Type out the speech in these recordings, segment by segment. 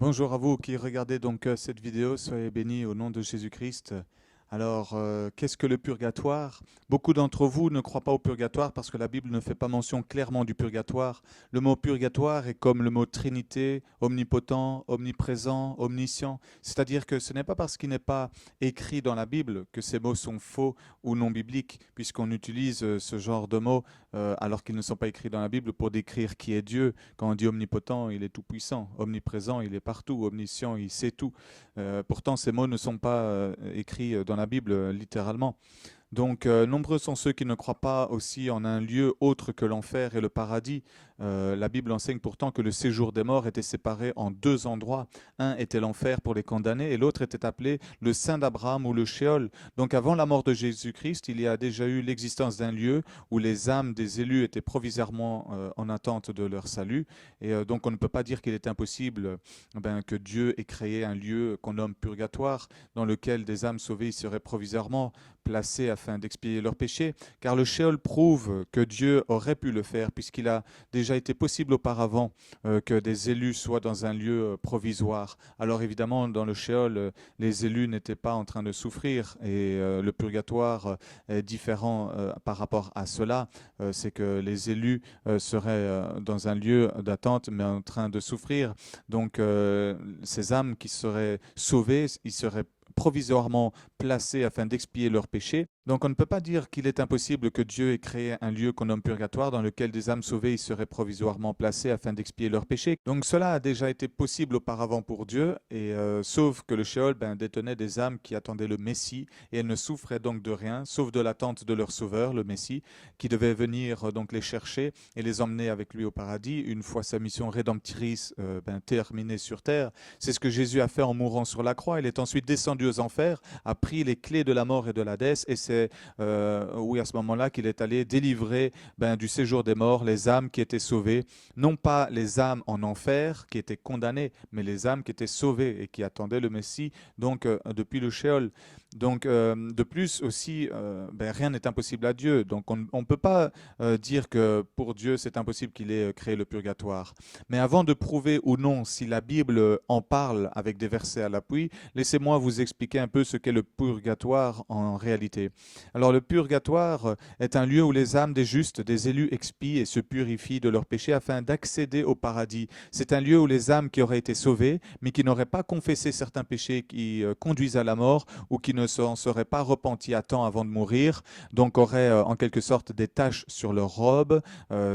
Bonjour à vous qui regardez donc cette vidéo, soyez bénis au nom de Jésus-Christ. Alors, qu'est-ce que le purgatoire? Beaucoup d'entre vous ne croient pas au purgatoire parce que la Bible ne fait pas mention clairement du purgatoire. Le mot purgatoire est comme le mot Trinité, omnipotent, omniprésent, omniscient. C'est-à-dire que ce n'est pas parce qu'il n'est pas écrit dans la Bible que ces mots sont faux ou non bibliques, puisqu'on utilise ce genre de mots alors qu'ils ne sont pas écrits dans la Bible pour décrire qui est Dieu. Quand on dit omnipotent, il est tout-puissant. Omniprésent, il est partout. Omniscient, il sait tout. Pourtant, ces mots ne sont pas écrits dans la Bible littéralement. Donc, nombreux sont ceux qui ne croient pas aussi en un lieu autre que l'enfer et le paradis. La Bible enseigne pourtant que le séjour des morts était séparé en deux endroits. Un était l'enfer pour les condamnés et l'autre était appelé le sein d'Abraham ou le Shéol. Donc, avant la mort de Jésus-Christ, il y a déjà eu l'existence d'un lieu où les âmes des élus étaient provisoirement en attente de leur salut. Et donc, on ne peut pas dire qu'il est impossible que Dieu ait créé un lieu qu'on nomme purgatoire, dans lequel des âmes sauvées y seraient provisoirement placés afin d'expier leurs péchés, car le Shéol prouve que Dieu aurait pu le faire, puisqu'il a déjà été possible auparavant que des élus soient dans un lieu provisoire. Alors évidemment, dans le Shéol, les élus n'étaient pas en train de souffrir, et le purgatoire est différent par rapport à cela. C'est que les élus seraient dans un lieu d'attente, mais en train de souffrir. Donc ces âmes qui seraient sauvées, ils seraient provisoirement placés afin d'expier leurs péchés. Donc on ne peut pas dire qu'il est impossible que Dieu ait créé un lieu qu'on nomme purgatoire dans lequel des âmes sauvées y seraient provisoirement placées afin d'expier leurs péchés. Donc cela a déjà été possible auparavant pour Dieu, et sauf que le Shéol détenait des âmes qui attendaient le Messie, et elles ne souffraient donc de rien, sauf de l'attente de leur Sauveur, le Messie, qui devait venir donc les chercher et les emmener avec lui au paradis, une fois sa mission rédemptrice terminée sur terre. C'est ce que Jésus a fait en mourant sur la croix. Il est ensuite descendu aux enfers, a pris les clés de la mort et de l'Hadès, et c'est oui, à ce moment-là qu'il est allé délivrer du séjour des morts les âmes qui étaient sauvées, non pas les âmes en enfer qui étaient condamnées, mais les âmes qui étaient sauvées et qui attendaient le Messie, donc depuis le Shéol. Donc, de plus aussi, rien n'est impossible à Dieu. Donc, on ne peut pas dire que pour Dieu, c'est impossible qu'il ait créé le purgatoire. Mais avant de prouver ou non si la Bible en parle avec des versets à l'appui, laissez-moi vous expliquer un peu ce qu'est le purgatoire en réalité. Alors, le purgatoire est un lieu où les âmes des justes, des élus expient et se purifient de leurs péchés afin d'accéder au paradis. C'est un lieu où les âmes qui auraient été sauvées, mais qui n'auraient pas confessé certains péchés qui conduisent à la mort ou qui ne s'en seraient pas repentis à temps avant de mourir, donc auraient en quelque sorte des taches sur leur robe,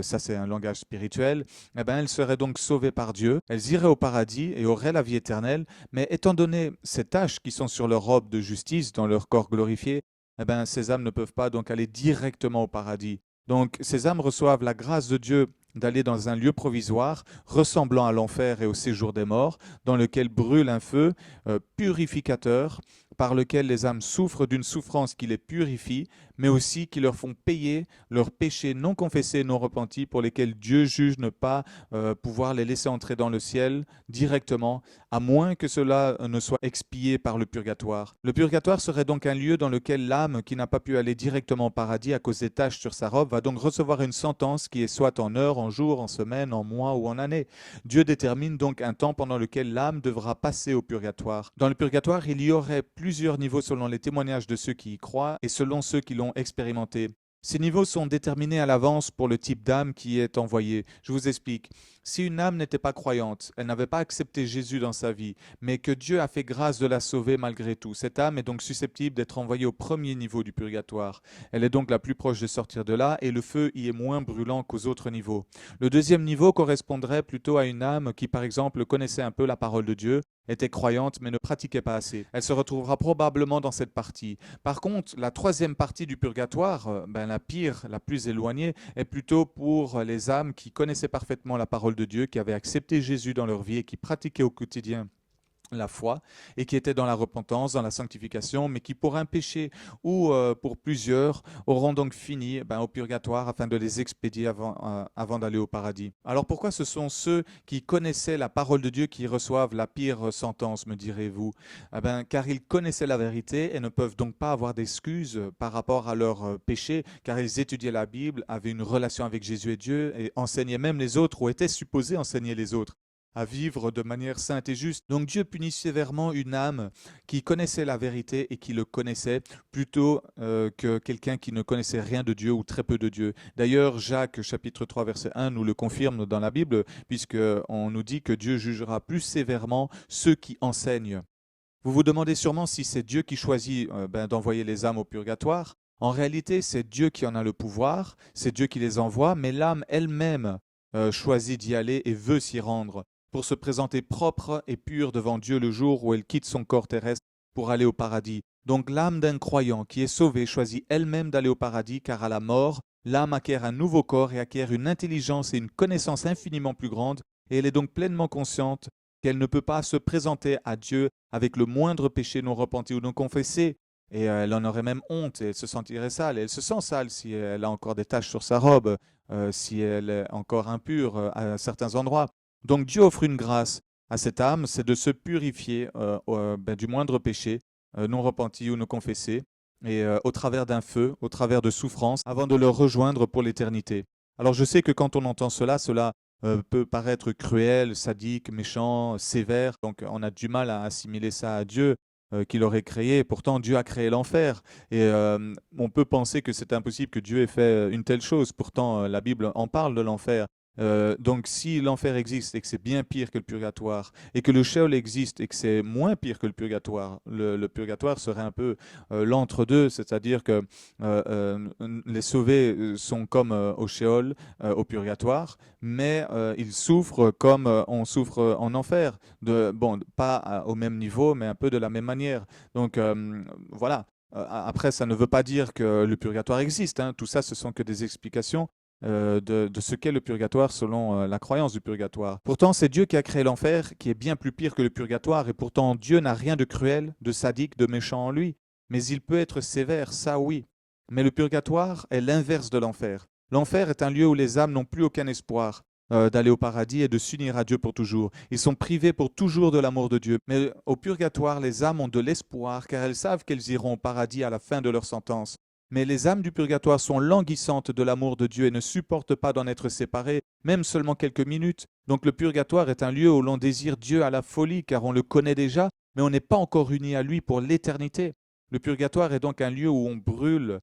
ça c'est un langage spirituel, elles seraient donc sauvées par Dieu, elles iraient au paradis et auraient la vie éternelle, mais étant donné ces taches qui sont sur leur robe de justice, dans leur corps glorifié, ces âmes ne peuvent pas donc aller directement au paradis. Donc ces âmes reçoivent la grâce de Dieu d'aller dans un lieu provisoire ressemblant à l'enfer et au séjour des morts, dans lequel brûle un feu purificateur, par lequel les âmes souffrent d'une souffrance qui les purifie, mais aussi qui leur font payer leurs péchés non confessés et non repentis, pour lesquels Dieu juge ne pas pouvoir les laisser entrer dans le ciel directement, à moins que cela ne soit expié par le purgatoire. Le purgatoire serait donc un lieu dans lequel l'âme qui n'a pas pu aller directement au paradis à cause des taches sur sa robe va donc recevoir une sentence qui est soit en heures, en jours, en semaines, en mois ou en années. Dieu détermine donc un temps pendant lequel l'âme devra passer au purgatoire. Dans le purgatoire, il y aurait plusieurs niveaux selon les témoignages de ceux qui y croient et selon ceux qui l'ont expérimenté. Ces niveaux sont déterminés à l'avance pour le type d'âme qui est envoyée. Je vous explique. Si une âme n'était pas croyante, elle n'avait pas accepté Jésus dans sa vie, mais que Dieu a fait grâce de la sauver malgré tout, cette âme est donc susceptible d'être envoyée au premier niveau du purgatoire. Elle est donc la plus proche de sortir de là et le feu y est moins brûlant qu'aux autres niveaux. Le deuxième niveau correspondrait plutôt à une âme qui, par exemple, connaissait un peu la parole de Dieu, était croyante mais ne pratiquait pas assez. Elle se retrouvera probablement dans cette partie. Par contre, la troisième partie du purgatoire, la pire, la plus éloignée, est plutôt pour les âmes qui connaissaient parfaitement la parole de Dieu, qui avaient accepté Jésus dans leur vie et qui pratiquaient au quotidien la foi et qui étaient dans la repentance, dans la sanctification, mais qui pour un péché ou pour plusieurs auront donc fini au purgatoire afin de les expédier avant d'aller au paradis. Alors pourquoi ce sont ceux qui connaissaient la parole de Dieu qui reçoivent la pire sentence, me direz-vous? Car ils connaissaient la vérité et ne peuvent donc pas avoir d'excuses par rapport à leur péché, car ils étudiaient la Bible, avaient une relation avec Jésus et Dieu et enseignaient même les autres ou étaient supposés enseigner les autres. à vivre de manière sainte et juste. Donc Dieu punit sévèrement une âme qui connaissait la vérité et qui le connaissait, plutôt que quelqu'un qui ne connaissait rien de Dieu ou très peu de Dieu. D'ailleurs, Jacques chapitre 3 verset 1 nous le confirme dans la Bible, puisqu'on nous dit que Dieu jugera plus sévèrement ceux qui enseignent. Vous vous demandez sûrement si c'est Dieu qui choisit d'envoyer les âmes au purgatoire. En réalité, c'est Dieu qui en a le pouvoir, c'est Dieu qui les envoie, mais l'âme elle-même choisit d'y aller et veut s'y rendre pour se présenter propre et pure devant Dieu le jour où elle quitte son corps terrestre pour aller au paradis. Donc l'âme d'un croyant qui est sauvé choisit elle-même d'aller au paradis, car à la mort, l'âme acquiert un nouveau corps et acquiert une intelligence et une connaissance infiniment plus grande, et elle est donc pleinement consciente qu'elle ne peut pas se présenter à Dieu avec le moindre péché non repenti ou non confessé. Et elle en aurait même honte, et elle se sentirait sale. Et elle se sent sale si elle a encore des taches sur sa robe, si elle est encore impure à certains endroits. Donc Dieu offre une grâce à cette âme, c'est de se purifier du moindre péché non repenti ou non confessé, et au travers d'un feu, au travers de souffrances, avant de le rejoindre pour l'éternité. Alors je sais que quand on entend cela peut paraître cruel, sadique, méchant, sévère. Donc on a du mal à assimiler ça à Dieu qui l'aurait créé. Pourtant, Dieu a créé l'enfer. Et on peut penser que c'est impossible que Dieu ait fait une telle chose. Pourtant, la Bible en parle de l'enfer. Donc si l'enfer existe et que c'est bien pire que le purgatoire, et que le Sheol existe et que c'est moins pire que le purgatoire serait un peu l'entre-deux, c'est-à-dire que les sauvés sont comme au Sheol, au purgatoire, mais ils souffrent comme on souffre en enfer. Bon, pas au même niveau, mais un peu de la même manière. Donc voilà. Après, ça ne veut pas dire que le purgatoire existe, hein. Tout ça, ce sont que des explications de ce qu'est le purgatoire selon la croyance du purgatoire. Pourtant, c'est Dieu qui a créé l'enfer, qui est bien plus pire que le purgatoire, et pourtant Dieu n'a rien de cruel, de sadique, de méchant en lui. Mais il peut être sévère, ça oui. Mais le purgatoire est l'inverse de l'enfer. L'enfer est un lieu où les âmes n'ont plus aucun espoir d'aller au paradis et de s'unir à Dieu pour toujours. Ils sont privés pour toujours de l'amour de Dieu. Mais au purgatoire, les âmes ont de l'espoir, car elles savent qu'elles iront au paradis à la fin de leur sentence. Mais les âmes du purgatoire sont languissantes de l'amour de Dieu et ne supportent pas d'en être séparées, même seulement quelques minutes. Donc le purgatoire est un lieu où l'on désire Dieu à la folie, car on le connaît déjà, mais on n'est pas encore uni à lui pour l'éternité. Le purgatoire est donc un lieu où on brûle,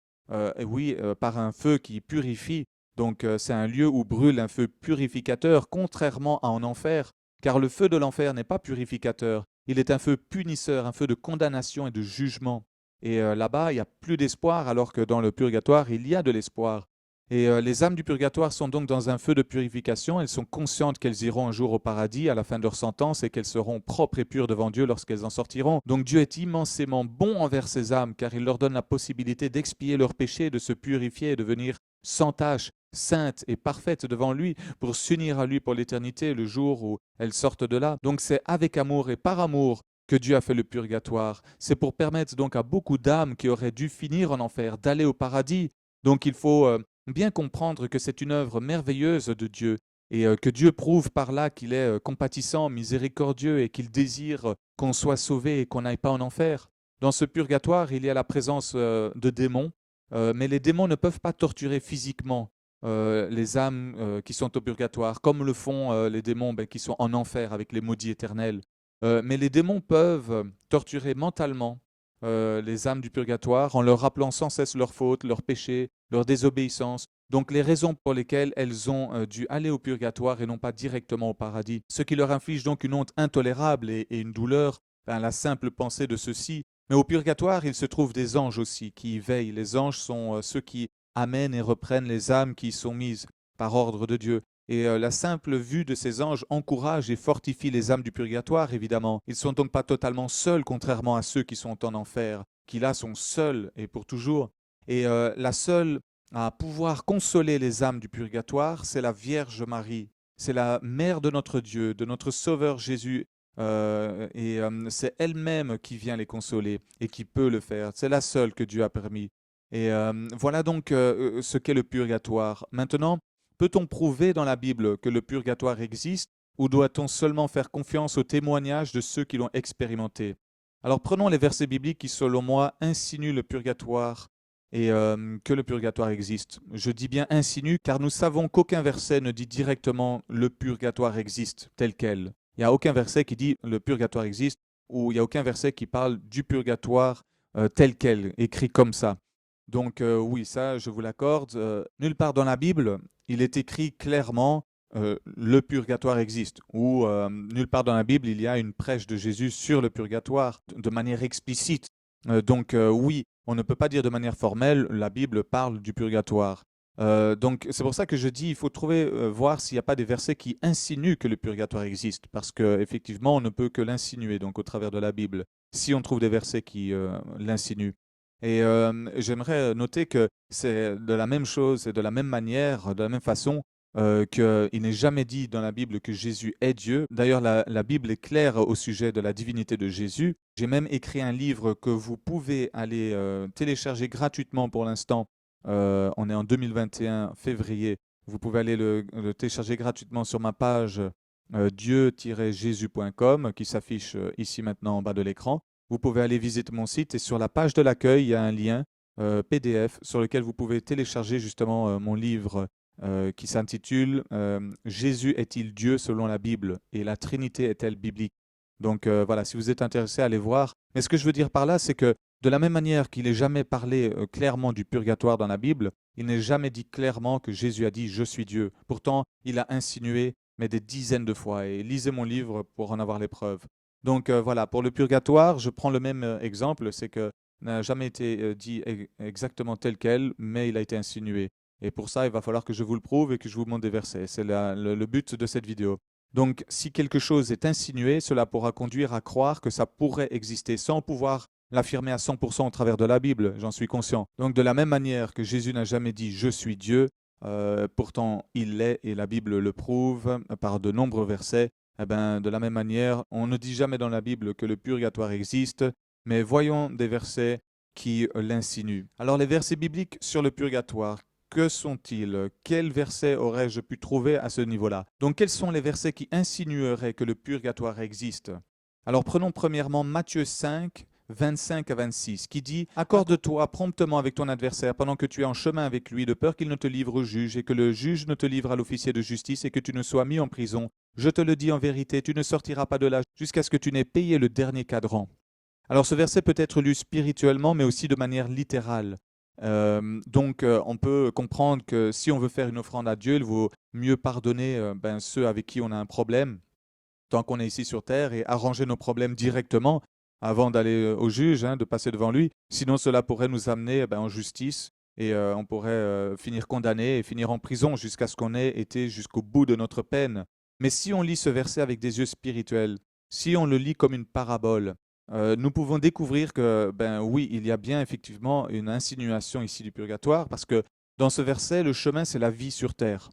par un feu qui purifie. Donc c'est un lieu où brûle un feu purificateur, contrairement à en enfer, car le feu de l'enfer n'est pas purificateur, il est un feu punisseur, un feu de condamnation et de jugement. Et là-bas, il n'y a plus d'espoir, alors que dans le purgatoire, il y a de l'espoir. Et les âmes du purgatoire sont donc dans un feu de purification. Elles sont conscientes qu'elles iront un jour au paradis à la fin de leur sentence et qu'elles seront propres et pures devant Dieu lorsqu'elles en sortiront. Donc Dieu est immensément bon envers ces âmes, car il leur donne la possibilité d'expier leurs péchés, de se purifier et de devenir sans tache, sainte et parfaite devant lui, pour s'unir à lui pour l'éternité le jour où elles sortent de là. Donc c'est avec amour et par amour que Dieu a fait le purgatoire. C'est pour permettre donc à beaucoup d'âmes qui auraient dû finir en enfer d'aller au paradis. Donc il faut bien comprendre que c'est une œuvre merveilleuse de Dieu, et que Dieu prouve par là qu'il est compatissant, miséricordieux, et qu'il désire qu'on soit sauvé et qu'on n'aille pas en enfer. Dans ce purgatoire, il y a la présence de démons, mais les démons ne peuvent pas torturer physiquement les âmes qui sont au purgatoire, comme le font les démons qui sont en enfer avec les maudits éternels. Mais les démons peuvent torturer mentalement les âmes du purgatoire en leur rappelant sans cesse leurs fautes, leurs péchés, leur désobéissance. Donc les raisons pour lesquelles elles ont dû aller au purgatoire et non pas directement au paradis. Ce qui leur inflige donc une honte intolérable et une douleur, la simple pensée de ceci. Mais au purgatoire, il se trouve des anges aussi qui y veillent. Les anges sont ceux qui amènent et reprennent les âmes qui y sont mises par ordre de Dieu. Et la simple vue de ces anges encourage et fortifie les âmes du purgatoire, évidemment. Ils ne sont donc pas totalement seuls, contrairement à ceux qui sont en enfer, qui là sont seuls et pour toujours. Et la seule à pouvoir consoler les âmes du purgatoire, c'est la Vierge Marie. C'est la mère de notre Dieu, de notre Sauveur Jésus. C'est elle-même qui vient les consoler et qui peut le faire. C'est la seule que Dieu a permis. Et voilà donc ce qu'est le purgatoire. Maintenant, peut-on prouver dans la Bible que le purgatoire existe, ou doit-on seulement faire confiance aux témoignages de ceux qui l'ont expérimenté? Alors prenons les versets bibliques qui, selon moi, insinuent le purgatoire et que le purgatoire existe. Je dis bien insinue car nous savons qu'aucun verset ne dit directement le purgatoire existe tel quel. Il n'y a aucun verset qui dit le purgatoire existe, ou il n'y a aucun verset qui parle du purgatoire tel quel, écrit comme ça. Donc oui, ça, je vous l'accorde. Nulle part dans la Bible, il est écrit clairement le purgatoire existe, ou nulle part dans la Bible, il y a une prêche de Jésus sur le purgatoire de manière explicite. Donc oui, on ne peut pas dire de manière formelle, la Bible parle du purgatoire. Donc c'est pour ça que je dis, il faut trouver, voir s'il n'y a pas des versets qui insinuent que le purgatoire existe, parce qu'effectivement, on ne peut que l'insinuer, donc au travers de la Bible, si on trouve des versets qui l'insinuent. Et j'aimerais noter que c'est de la même chose et de la même manière, de la même façon, qu'il n'est jamais dit dans la Bible que Jésus est Dieu. D'ailleurs, la Bible est claire au sujet de la divinité de Jésus. J'ai même écrit un livre que vous pouvez aller télécharger gratuitement pour l'instant. On est en 2021, février. Vous pouvez aller le télécharger gratuitement sur ma page dieu-jésus.com qui s'affiche ici maintenant en bas de l'écran. Vous pouvez aller visiter mon site et sur la page de l'accueil, il y a un lien PDF sur lequel vous pouvez télécharger justement mon livre qui s'intitule Jésus est-il Dieu selon la Bible et la Trinité est-elle biblique? Donc voilà, si vous êtes intéressé, allez voir. Mais ce que je veux dire par là, c'est que de la même manière qu'il n'est jamais parlé clairement du purgatoire dans la Bible, il n'est jamais dit clairement que Jésus a dit je suis Dieu. Pourtant, il a insinué, mais des dizaines de fois. Et lisez mon livre pour en avoir les preuves. Donc voilà, pour le purgatoire, je prends le même exemple, c'est que n'a jamais été dit exactement tel quel, mais il a été insinué. Et pour ça, il va falloir que je vous le prouve et que je vous montre des versets. C'est le but de cette vidéo. Donc, si quelque chose est insinué, cela pourra conduire à croire que ça pourrait exister sans pouvoir l'affirmer à 100% au travers de la Bible, j'en suis conscient. Donc, de la même manière que Jésus n'a jamais dit « je suis Dieu », pourtant il l'est et la Bible le prouve par de nombreux versets, eh ben, de la même manière, on ne dit jamais dans la Bible que le purgatoire existe, mais voyons des versets qui l'insinuent. Alors, les versets bibliques sur le purgatoire, que sont-ils? Quels versets aurais-je pu trouver à ce niveau-là? Donc, quels sont les versets qui insinueraient que le purgatoire existe? Alors, prenons premièrement Matthieu 5, 25 à 26, qui dit « Accorde-toi promptement avec ton adversaire pendant que tu es en chemin avec lui, de peur qu'il ne te livre au juge et que le juge ne te livre à l'officier de justice et que tu ne sois mis en prison. Je te le dis en vérité, tu ne sortiras pas de là jusqu'à ce que tu n'aies payé le dernier cadran. » Alors, ce verset peut être lu spirituellement, mais aussi de manière littérale. Donc, on peut comprendre que si on veut faire une offrande à Dieu, il vaut mieux pardonner ceux avec qui on a un problème, tant qu'on est ici sur terre, et arranger nos problèmes directement avant d'aller au juge, de passer devant lui. Sinon, cela pourrait nous amener en justice et on pourrait finir condamné et finir en prison jusqu'à ce qu'on ait été jusqu'au bout de notre peine. Mais si on lit ce verset avec des yeux spirituels, si on le lit comme une parabole, nous pouvons découvrir que, oui, il y a bien effectivement une insinuation ici du purgatoire, parce que dans ce verset, le chemin, c'est la vie sur terre.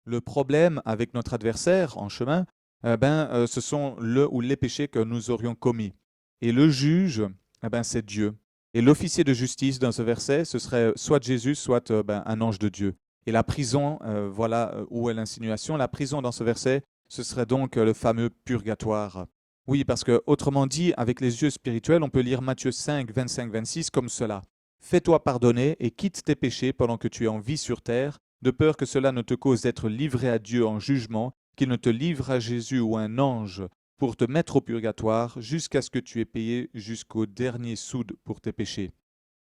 Le problème avec notre adversaire en chemin, ce sont le ou les péchés que nous aurions commis. Et le juge, c'est Dieu. Et l'officier de justice dans ce verset, ce serait soit Jésus, soit un ange de Dieu. Et la prison, voilà où est l'insinuation. La prison dans ce verset, ce serait donc le fameux purgatoire. Oui, parce que, autrement dit, avec les yeux spirituels, on peut lire Matthieu 5, 25, 26 comme cela. « Fais-toi pardonner et quitte tes péchés pendant que tu es en vie sur terre, de peur que cela ne te cause d'être livré à Dieu en jugement, qu'il ne te livre à Jésus ou un ange pour te mettre au purgatoire jusqu'à ce que tu aies payé jusqu'au dernier soude pour tes péchés. »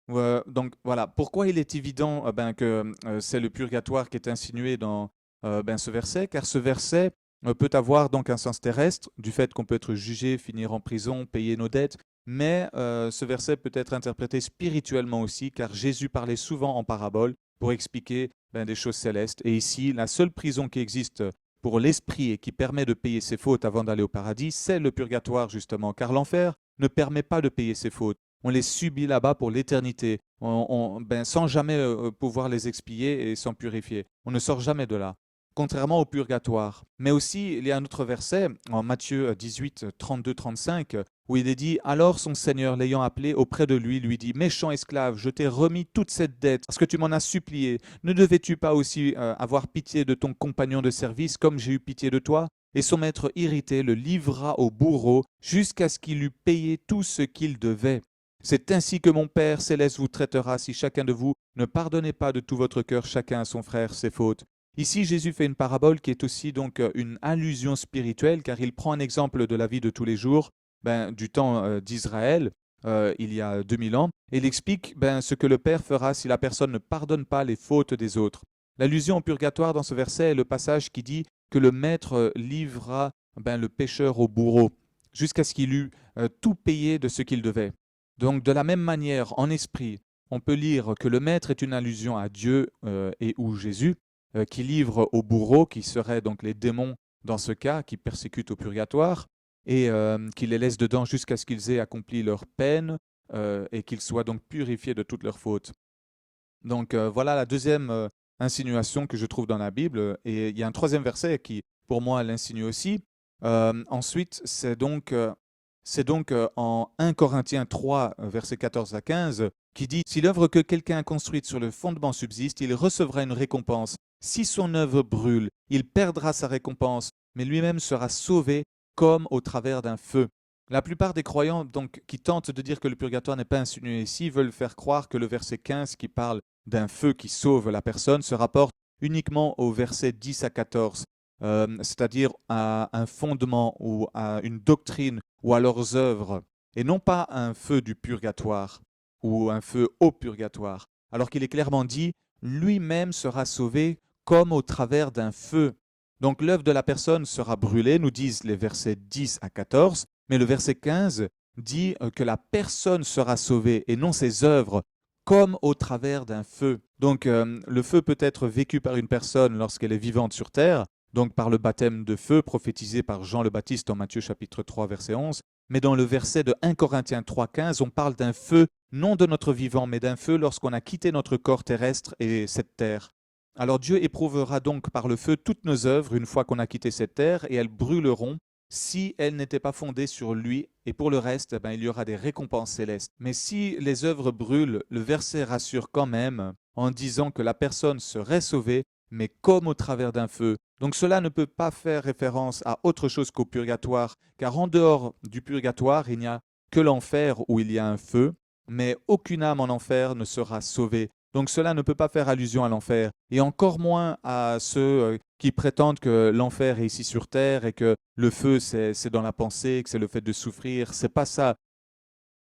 Donc voilà, pourquoi il est évident que c'est le purgatoire qui est insinué dans ce verset, car ce verset peut avoir donc un sens terrestre, du fait qu'on peut être jugé, finir en prison, payer nos dettes, mais ce verset peut être interprété spirituellement aussi, car Jésus parlait souvent en parabole pour expliquer des choses célestes. Et ici, la seule prison qui existe pour l'esprit et qui permet de payer ses fautes avant d'aller au paradis, c'est le purgatoire justement, car l'enfer ne permet pas de payer ses fautes. On les subit là-bas pour l'éternité, sans jamais pouvoir les expier et s'en purifier. On ne sort jamais de là, contrairement au purgatoire. Mais aussi, il y a un autre verset, en Matthieu 18, 32-35, où il est dit « Alors son Seigneur, l'ayant appelé auprès de lui, lui dit « Méchant esclave, je t'ai remis toute cette dette, parce que tu m'en as supplié. Ne devais-tu pas aussi avoir pitié de ton compagnon de service, comme j'ai eu pitié de toi ?» Et son maître irrité le livra au bourreau, jusqu'à ce qu'il eût payé tout ce qu'il devait. C'est ainsi que mon Père céleste vous traitera si chacun de vous ne pardonnez pas de tout votre cœur chacun à son frère ses fautes. Ici, Jésus fait une parabole qui est aussi donc une allusion spirituelle, car il prend un exemple de la vie de tous les jours, du temps d'Israël, il y a 2000 ans, et il explique ce que le Père fera si la personne ne pardonne pas les fautes des autres. L'allusion au purgatoire dans ce verset est le passage qui dit que le Maître livrera le pécheur au bourreau, jusqu'à ce qu'il eût tout payé de ce qu'il devait. Donc de la même manière, en esprit, on peut lire que le Maître est une allusion à Dieu et ou Jésus, qui livre au bourreau, qui seraient donc les démons dans ce cas, qui persécutent au purgatoire, et qui les laisse dedans jusqu'à ce qu'ils aient accompli leur peine et qu'ils soient donc purifiés de toutes leurs fautes. Donc voilà la deuxième insinuation que je trouve dans la Bible. Et il y a un troisième verset qui, pour moi, l'insinue aussi. Ensuite, c'est donc en 1 Corinthiens 3, versets 14 à 15, qui dit « Si l'œuvre que quelqu'un a construite sur le fondement subsiste, il recevra une récompense. Si son œuvre brûle, il perdra sa récompense, mais lui-même sera sauvé comme au travers d'un feu. » La plupart des croyants donc, qui tentent de dire que le purgatoire n'est pas insinué ici veulent faire croire que le verset 15 qui parle d'un feu qui sauve la personne se rapporte uniquement au verset 10 à 14, c'est-à-dire à un fondement ou à une doctrine ou à leurs œuvres, et non pas à un feu du purgatoire ou un feu au purgatoire, alors qu'il est clairement dit « lui-même sera sauvé comme au travers d'un feu ». Donc l'œuvre de la personne sera brûlée, nous disent les versets 10 à 14, mais le verset 15 dit que la personne sera sauvée et non ses œuvres, comme au travers d'un feu. Donc le feu peut être vécu par une personne lorsqu'elle est vivante sur terre, donc par le baptême de feu prophétisé par Jean le Baptiste en Matthieu chapitre 3 verset 11, mais dans le verset de 1 Corinthiens 3,15, on parle d'un feu non de notre vivant, mais d'un feu lorsqu'on a quitté notre corps terrestre et cette terre. Alors Dieu éprouvera donc par le feu toutes nos œuvres une fois qu'on a quitté cette terre, et elles brûleront si elles n'étaient pas fondées sur lui, et pour le reste, il y aura des récompenses célestes. Mais si les œuvres brûlent, le verset rassure quand même en disant que la personne serait sauvée, mais comme au travers d'un feu. Donc cela ne peut pas faire référence à autre chose qu'au purgatoire, car en dehors du purgatoire, il n'y a que l'enfer où il y a un feu, mais aucune âme en enfer ne sera sauvée. Donc cela ne peut pas faire allusion à l'enfer, et encore moins à ceux qui prétendent que l'enfer est ici sur terre et que le feu c'est dans la pensée, que c'est le fait de souffrir. C'est pas ça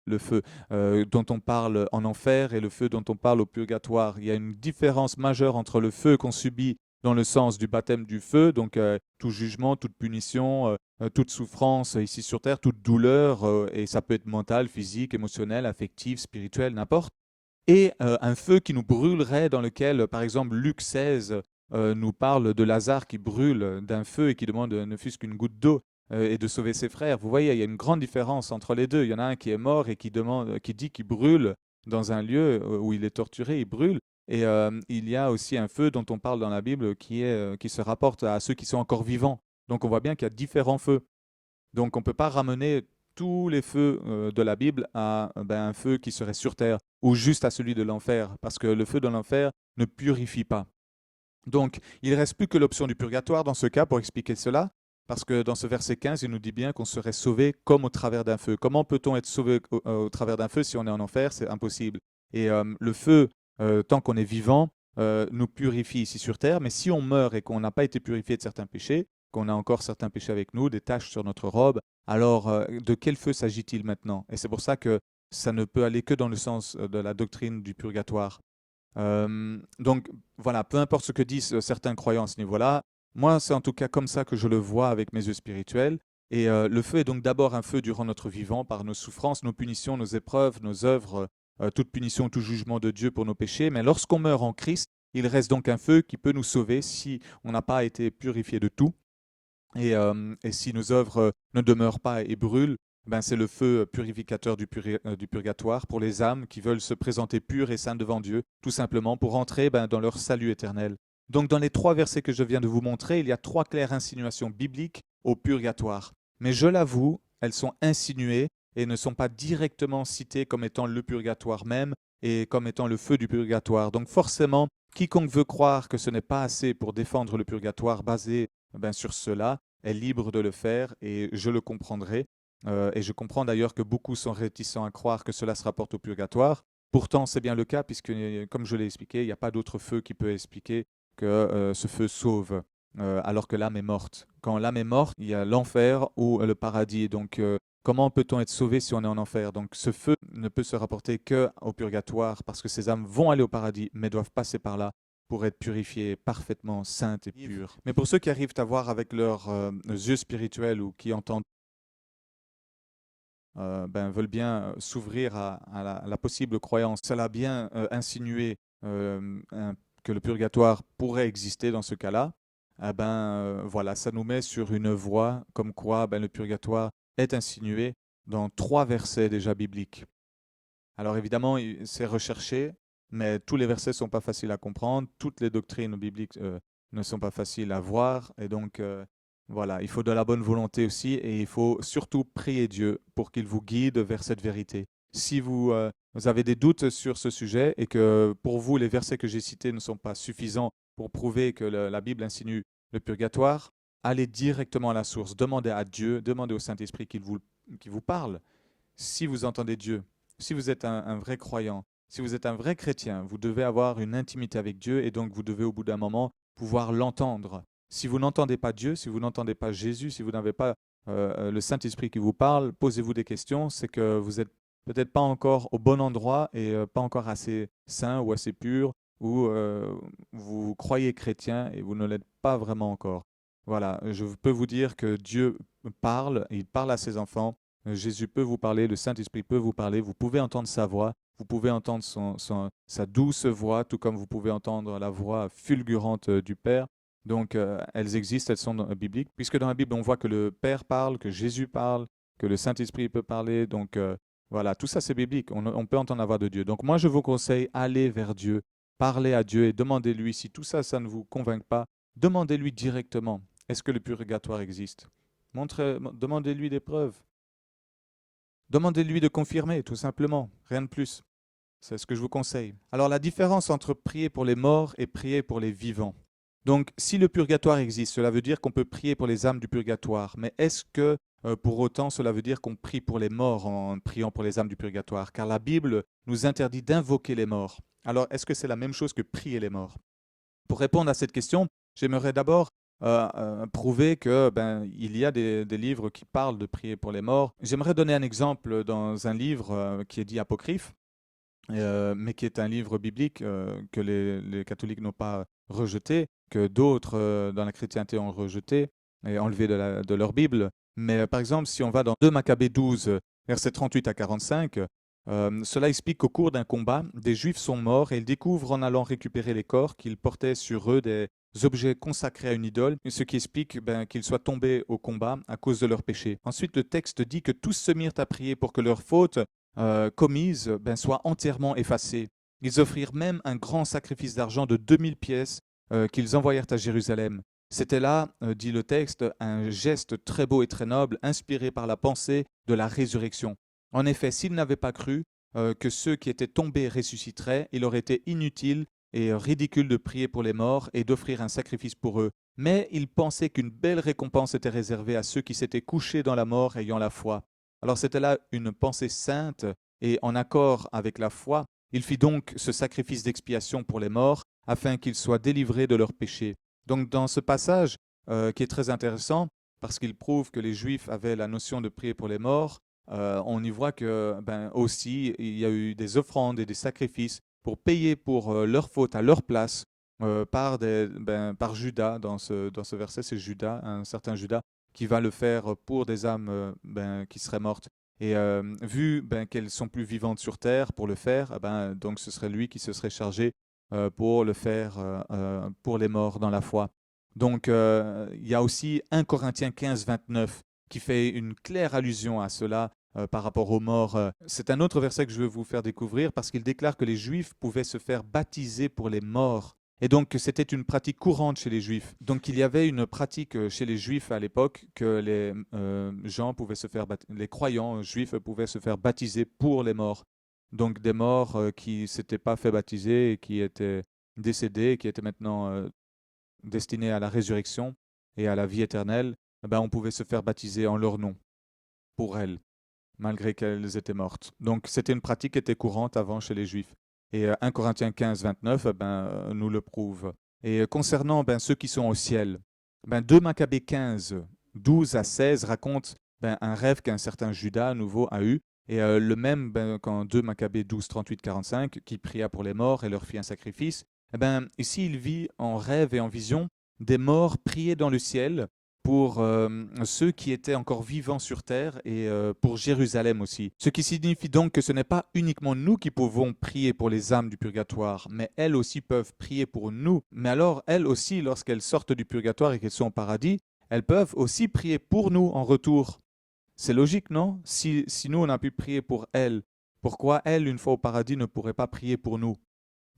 le feu dont on parle en enfer et le feu dont on parle au purgatoire. Il y a une différence majeure entre le feu qu'on subit dans le sens du baptême du feu, donc tout jugement, toute punition, toute souffrance ici sur terre, toute douleur, et ça peut être mental, physique, émotionnel, affectif, spirituel, n'importe, et un feu qui nous brûlerait, dans lequel, par exemple, Luc 16 nous parle de Lazare qui brûle d'un feu et qui demande ne fût-ce qu'une goutte d'eau et de sauver ses frères. Vous voyez, il y a une grande différence entre les deux. Il y en a un qui est mort et qui dit qu'il brûle dans un lieu où il est torturé, il brûle. Et il y a aussi un feu dont on parle dans la Bible qui se rapporte à ceux qui sont encore vivants. Donc on voit bien qu'il y a différents feux. Donc on ne peut pas ramener tous les feux de la Bible à un feu qui serait sur terre ou juste à celui de l'enfer, parce que le feu de l'enfer ne purifie pas. Donc il ne reste plus que l'option du purgatoire dans ce cas pour expliquer cela, parce que dans ce verset 15, il nous dit bien qu'on serait sauvé comme au travers d'un feu. Comment peut-on être sauvé au travers d'un feu si on est en enfer? C'est impossible. Et le feu, tant qu'on est vivant, nous purifie ici sur terre, mais si on meurt et qu'on n'a pas été purifié de certains péchés, qu'on a encore certains péchés avec nous, des taches sur notre robe, alors de quel feu s'agit-il maintenant? Et c'est pour ça que ça ne peut aller que dans le sens de la doctrine du purgatoire. Donc voilà, peu importe ce que disent certains croyants à ce niveau-là, moi c'est en tout cas comme ça que je le vois avec mes yeux spirituels. Et le feu est donc d'abord un feu durant notre vivant, par nos souffrances, nos punitions, nos épreuves, nos œuvres, toute punition, tout jugement de Dieu pour nos péchés. Mais lorsqu'on meurt en Christ, il reste donc un feu qui peut nous sauver si on n'a pas été purifié de tout. Et si nos œuvres ne demeurent pas et brûlent, c'est le feu purificateur du purgatoire pour les âmes qui veulent se présenter pures et saintes devant Dieu, tout simplement pour entrer dans leur salut éternel. Donc dans les 3 versets que je viens de vous montrer, il y a 3 claires insinuations bibliques au purgatoire. Mais je l'avoue, elles sont insinuées et ne sont pas directement citées comme étant le purgatoire même et comme étant le feu du purgatoire. Donc forcément, quiconque veut croire que ce n'est pas assez pour défendre le purgatoire basé sur cela, est libre de le faire et je le comprendrai. Et je comprends d'ailleurs que beaucoup sont réticents à croire que cela se rapporte au purgatoire. Pourtant, c'est bien le cas puisque, comme je l'ai expliqué, il n'y a pas d'autre feu qui peut expliquer que ce feu sauve, alors que l'âme est morte. Quand l'âme est morte, il y a l'enfer ou le paradis. Donc, comment peut-on être sauvé si on est en enfer? Donc, ce feu ne peut se rapporter qu'au purgatoire, parce que ces âmes vont aller au paradis, mais doivent passer par là pour être purifiées, parfaitement saintes et pures. Mais pour ceux qui arrivent à voir avec leurs yeux spirituels ou qui entendent, veulent bien s'ouvrir à la possible croyance. Cela a bien insinué que le purgatoire pourrait exister dans ce cas-là. Voilà, ça nous met sur une voie comme quoi le purgatoire est insinué dans 3 versets déjà bibliques. Alors évidemment, c'est recherché, mais tous les versets ne sont pas faciles à comprendre, toutes les doctrines bibliques ne sont pas faciles à voir, et donc voilà, il faut de la bonne volonté aussi, et il faut surtout prier Dieu pour qu'il vous guide vers cette vérité. Si vous avez des doutes sur ce sujet et que pour vous les versets que j'ai cités ne sont pas suffisants pour prouver que la Bible insinue le purgatoire, allez directement à la source, demandez à Dieu, demandez au Saint-Esprit qu'il vous parle. Si vous entendez Dieu, si vous êtes un vrai croyant, si vous êtes un vrai chrétien, vous devez avoir une intimité avec Dieu et donc vous devez au bout d'un moment pouvoir l'entendre. Si vous n'entendez pas Dieu, si vous n'entendez pas Jésus, si vous n'avez pas le Saint-Esprit qui vous parle, posez-vous des questions, c'est que vous n'êtes peut-être pas encore au bon endroit et pas encore assez saint ou assez pur, ou vous croyez chrétien et vous ne l'êtes pas vraiment encore. Voilà, je peux vous dire que Dieu parle, il parle à ses enfants. Jésus peut vous parler, le Saint-Esprit peut vous parler, vous pouvez entendre sa voix, vous pouvez entendre sa douce voix, tout comme vous pouvez entendre la voix fulgurante du Père. Donc, elles existent, elles sont bibliques, puisque dans la Bible, on voit que le Père parle, que Jésus parle, que le Saint-Esprit peut parler. Donc, voilà, tout ça, c'est biblique. On peut entendre la voix de Dieu. Donc, moi, je vous conseille, allez vers Dieu, parlez à Dieu et demandez-lui. Si tout ça, ça ne vous convainc pas, demandez-lui directement. Est-ce que le purgatoire existe? Demandez-lui des preuves. Demandez-lui de confirmer, tout simplement, rien de plus. C'est ce que je vous conseille. Alors la différence entre prier pour les morts et prier pour les vivants. Donc si le purgatoire existe, cela veut dire qu'on peut prier pour les âmes du purgatoire. Mais est-ce que pour autant cela veut dire qu'on prie pour les morts en priant pour les âmes du purgatoire? Car la Bible nous interdit d'invoquer les morts. Alors est-ce que c'est la même chose que prier les morts? Pour répondre à cette question, j'aimerais d'abord prouver que il y a des livres qui parlent de prier pour les morts. J'aimerais donner un exemple dans un livre qui est dit apocryphe, mais qui est un livre biblique que les catholiques n'ont pas rejeté, que d'autres dans la chrétienté ont rejeté et enlevé de leur Bible. Mais par exemple, si on va dans 2 Maccabées 12, versets 38 à 45, cela explique qu'au cours d'un combat, des Juifs sont morts et ils découvrent en allant récupérer les corps qu'ils portaient sur eux des objets consacrés à une idole, ce qui explique qu'ils soient tombés au combat à cause de leurs péchés. Ensuite, le texte dit que tous se mirent à prier pour que leurs fautes commises soient entièrement effacées. Ils offrirent même un grand sacrifice d'argent de 2000 pièces qu'ils envoyèrent à Jérusalem. C'était là, dit le texte, un geste très beau et très noble, inspiré par la pensée de la résurrection. En effet, s'ils n'avaient pas cru que ceux qui étaient tombés ressusciteraient, il aurait été inutile et ridicule de prier pour les morts et d'offrir un sacrifice pour eux. Mais ils pensaient qu'une belle récompense était réservée à ceux qui s'étaient couchés dans la mort ayant la foi. Alors c'était là une pensée sainte et en accord avec la foi. Il fit donc ce sacrifice d'expiation pour les morts afin qu'ils soient délivrés de leurs péchés. Donc dans ce passage qui est très intéressant parce qu'il prouve que les Juifs avaient la notion de prier pour les morts, on y voit que aussi il y a eu des offrandes et des sacrifices pour payer pour leurs fautes à leur place par Judas. Dans ce verset, c'est Judas, un certain Judas, qui va le faire pour des âmes qui seraient mortes. Et vu qu'elles sont plus vivantes sur terre pour le faire, donc ce serait lui qui se serait chargé pour le faire pour les morts dans la foi. Donc il y a aussi 1 Corinthiens 15, 29 qui fait une claire allusion à cela par rapport aux morts. C'est un autre verset que je veux vous faire découvrir parce qu'il déclare que les Juifs pouvaient se faire baptiser pour les morts. Et donc c'était une pratique courante chez les Juifs. Donc il y avait une pratique chez les Juifs à l'époque que les gens pouvaient se faire les croyants juifs pouvaient se faire baptiser pour les morts. Donc des morts qui ne s'étaient pas fait baptiser et qui étaient décédés, qui étaient maintenant destinés à la résurrection et à la vie éternelle, on pouvait se faire baptiser en leur nom pour elles, malgré qu'elles étaient mortes. Donc c'était une pratique qui était courante avant chez les Juifs. Et 1 Corinthiens 15, 29 nous le prouve. Et concernant ceux qui sont au ciel, 2 Maccabées 15, 12 à 16 raconte un rêve qu'un certain Judas à nouveau a eu. Et le même quand 2 Maccabées 12, 38, 45, qui pria pour les morts et leur fit un sacrifice. Ici, il vit en rêve et en vision des morts prier dans le ciel pour ceux qui étaient encore vivants sur terre et pour Jérusalem aussi. Ce qui signifie donc que ce n'est pas uniquement nous qui pouvons prier pour les âmes du purgatoire, mais elles aussi peuvent prier pour nous. Mais alors, elles aussi, lorsqu'elles sortent du purgatoire et qu'elles sont au paradis, elles peuvent aussi prier pour nous en retour. C'est logique, non? Si nous, on a pu prier pour elles, pourquoi elles, une fois au paradis, ne pourraient pas prier pour nous?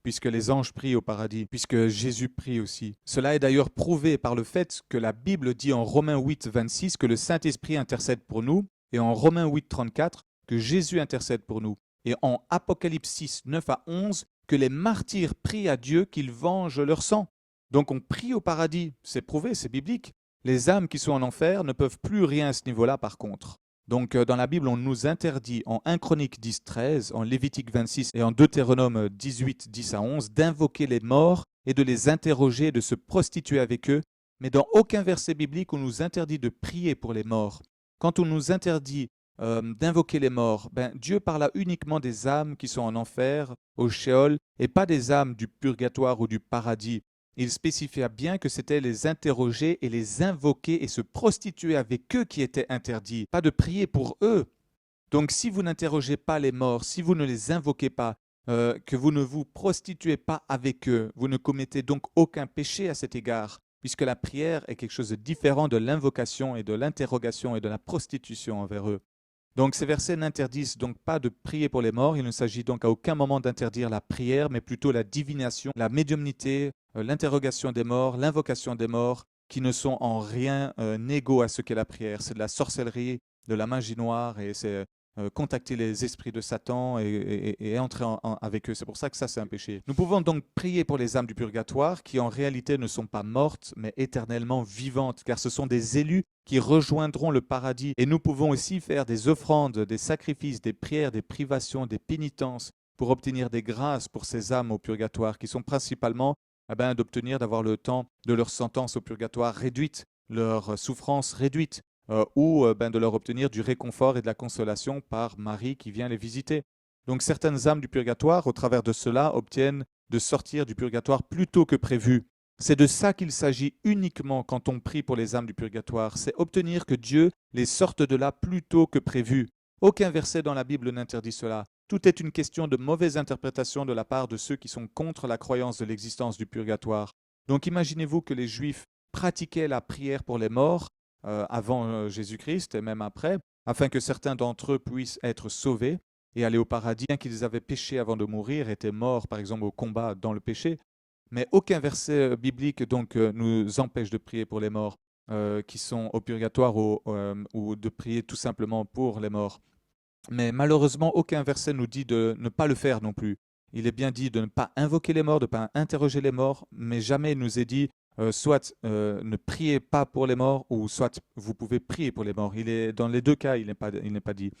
Puisque les anges prient au paradis, puisque Jésus prie aussi. Cela est d'ailleurs prouvé par le fait que la Bible dit en Romains 8, 26 que le Saint-Esprit intercède pour nous, et en Romains 8, 34 que Jésus intercède pour nous, et en Apocalypse 6, 9 à 11 que les martyrs prient à Dieu qu'il venge leur sang. Donc on prie au paradis, c'est prouvé, c'est biblique. Les âmes qui sont en enfer ne peuvent plus rien à ce niveau-là par contre. Donc dans la Bible, on nous interdit en 1 Chronique 10, 13, en Lévitique 26 et en Deutéronome 18, 10 à 11 d'invoquer les morts et de les interroger, de se prostituer avec eux. Mais dans aucun verset biblique, on nous interdit de prier pour les morts. Quand on nous interdit d'invoquer les morts, Dieu parle uniquement des âmes qui sont en enfer, au Sheol, et pas des âmes du purgatoire ou du paradis. Il spécifia bien que c'était les interroger et les invoquer et se prostituer avec eux qui était interdit, pas de prier pour eux. Donc si vous n'interrogez pas les morts, si vous ne les invoquez pas, que vous ne vous prostituez pas avec eux, vous ne commettez donc aucun péché à cet égard, puisque la prière est quelque chose de différent de l'invocation et de l'interrogation et de la prostitution envers eux. Donc ces versets n'interdisent donc pas de prier pour les morts. Il ne s'agit donc à aucun moment d'interdire la prière, mais plutôt la divination, la médiumnité, l'interrogation des morts, l'invocation des morts, qui ne sont en rien négaux à ce qu'est la prière. C'est de la sorcellerie, de la magie noire, et c'est contacter les esprits de Satan et entrer avec eux. C'est pour ça que ça, c'est un péché. Nous pouvons donc prier pour les âmes du purgatoire, qui en réalité ne sont pas mortes, mais éternellement vivantes, car ce sont des élus qui rejoindront le paradis. Et nous pouvons aussi faire des offrandes, des sacrifices, des prières, des privations, des pénitences pour obtenir des grâces pour ces âmes au purgatoire, qui sont principalement d'obtenir, d'avoir le temps de leur sentence au purgatoire réduite, leur souffrance réduite, ou de leur obtenir du réconfort et de la consolation par Marie qui vient les visiter. Donc certaines âmes du purgatoire, au travers de cela, obtiennent de sortir du purgatoire plus tôt que prévu. C'est de ça qu'il s'agit uniquement quand on prie pour les âmes du purgatoire, c'est obtenir que Dieu les sorte de là plus tôt que prévu. Aucun verset dans la Bible n'interdit cela. Tout est une question de mauvaise interprétation de la part de ceux qui sont contre la croyance de l'existence du purgatoire. Donc imaginez-vous que les Juifs pratiquaient la prière pour les morts avant Jésus-Christ et même après, afin que certains d'entre eux puissent être sauvés et aller au paradis, bien qu'ils avaient péché avant de mourir, étaient morts par exemple au combat dans le péché. Mais aucun verset biblique donc nous empêche de prier pour les morts qui sont au purgatoire ou de prier tout simplement pour les morts. Mais malheureusement, aucun verset nous dit de ne pas le faire non plus. Il est bien dit de ne pas invoquer les morts, de ne pas interroger les morts, mais jamais il nous est dit soit ne priez pas pour les morts, ou soit vous pouvez prier pour les morts. Dans les deux cas, il n'est pas dit.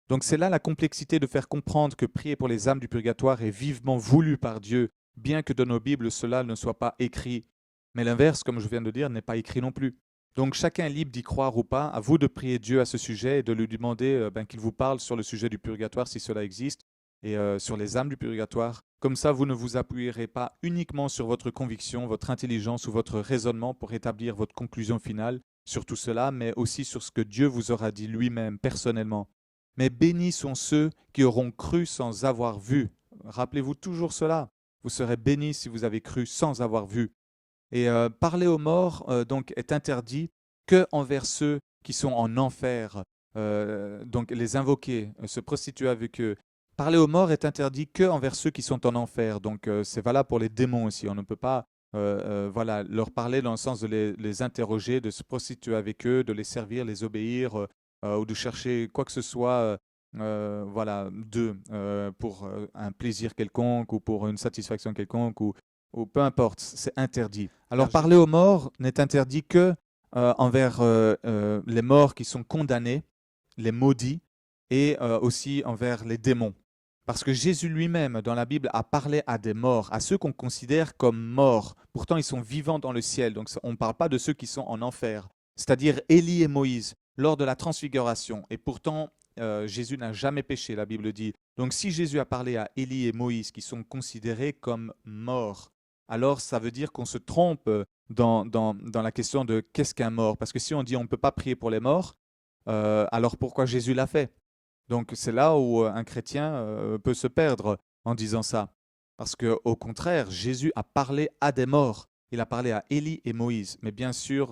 Donc c'est là la complexité de faire comprendre que prier pour les âmes du purgatoire est vivement voulu par Dieu, bien que dans nos Bibles cela ne soit pas écrit. Mais l'inverse, comme je viens de dire, n'est pas écrit non plus. Donc chacun est libre d'y croire ou pas. À vous de prier Dieu à ce sujet et de lui demander qu'il vous parle sur le sujet du purgatoire si cela existe et sur les âmes du purgatoire. Comme ça, vous ne vous appuierez pas uniquement sur votre conviction, votre intelligence ou votre raisonnement pour établir votre conclusion finale sur tout cela, mais aussi sur ce que Dieu vous aura dit lui-même personnellement. Mais bénis sont ceux qui auront cru sans avoir vu. Rappelez-vous toujours cela. Vous serez bénis si vous avez cru sans avoir vu. Et parler aux morts donc est interdit que envers ceux qui sont en enfer, donc les invoquer, se prostituer avec eux. Parler aux morts est interdit que envers ceux qui sont en enfer. Donc c'est valable pour les démons aussi. On ne peut pas leur parler dans le sens de les interroger, de se prostituer avec eux, de les servir, les obéir ou de chercher quoi que ce soit d'eux pour un plaisir quelconque ou pour une satisfaction quelconque ou peu importe, c'est interdit. Alors parler aux morts n'est interdit que envers les morts qui sont condamnés, les maudits, et aussi envers les démons. Parce que Jésus lui-même, dans la Bible, a parlé à des morts, à ceux qu'on considère comme morts. Pourtant, ils sont vivants dans le ciel. Donc, on ne parle pas de ceux qui sont en enfer. C'est-à-dire Élie et Moïse, lors de la transfiguration. Et pourtant, Jésus n'a jamais péché, la Bible dit. Donc, si Jésus a parlé à Élie et Moïse, qui sont considérés comme morts, alors ça veut dire qu'on se trompe dans la question de qu'est-ce qu'un mort. Parce que si on dit on ne peut pas prier pour les morts, alors pourquoi Jésus l'a fait? Donc c'est là où un chrétien peut se perdre en disant ça. Parce que au contraire, Jésus a parlé à des morts. Il a parlé à Élie et Moïse. Mais bien sûr,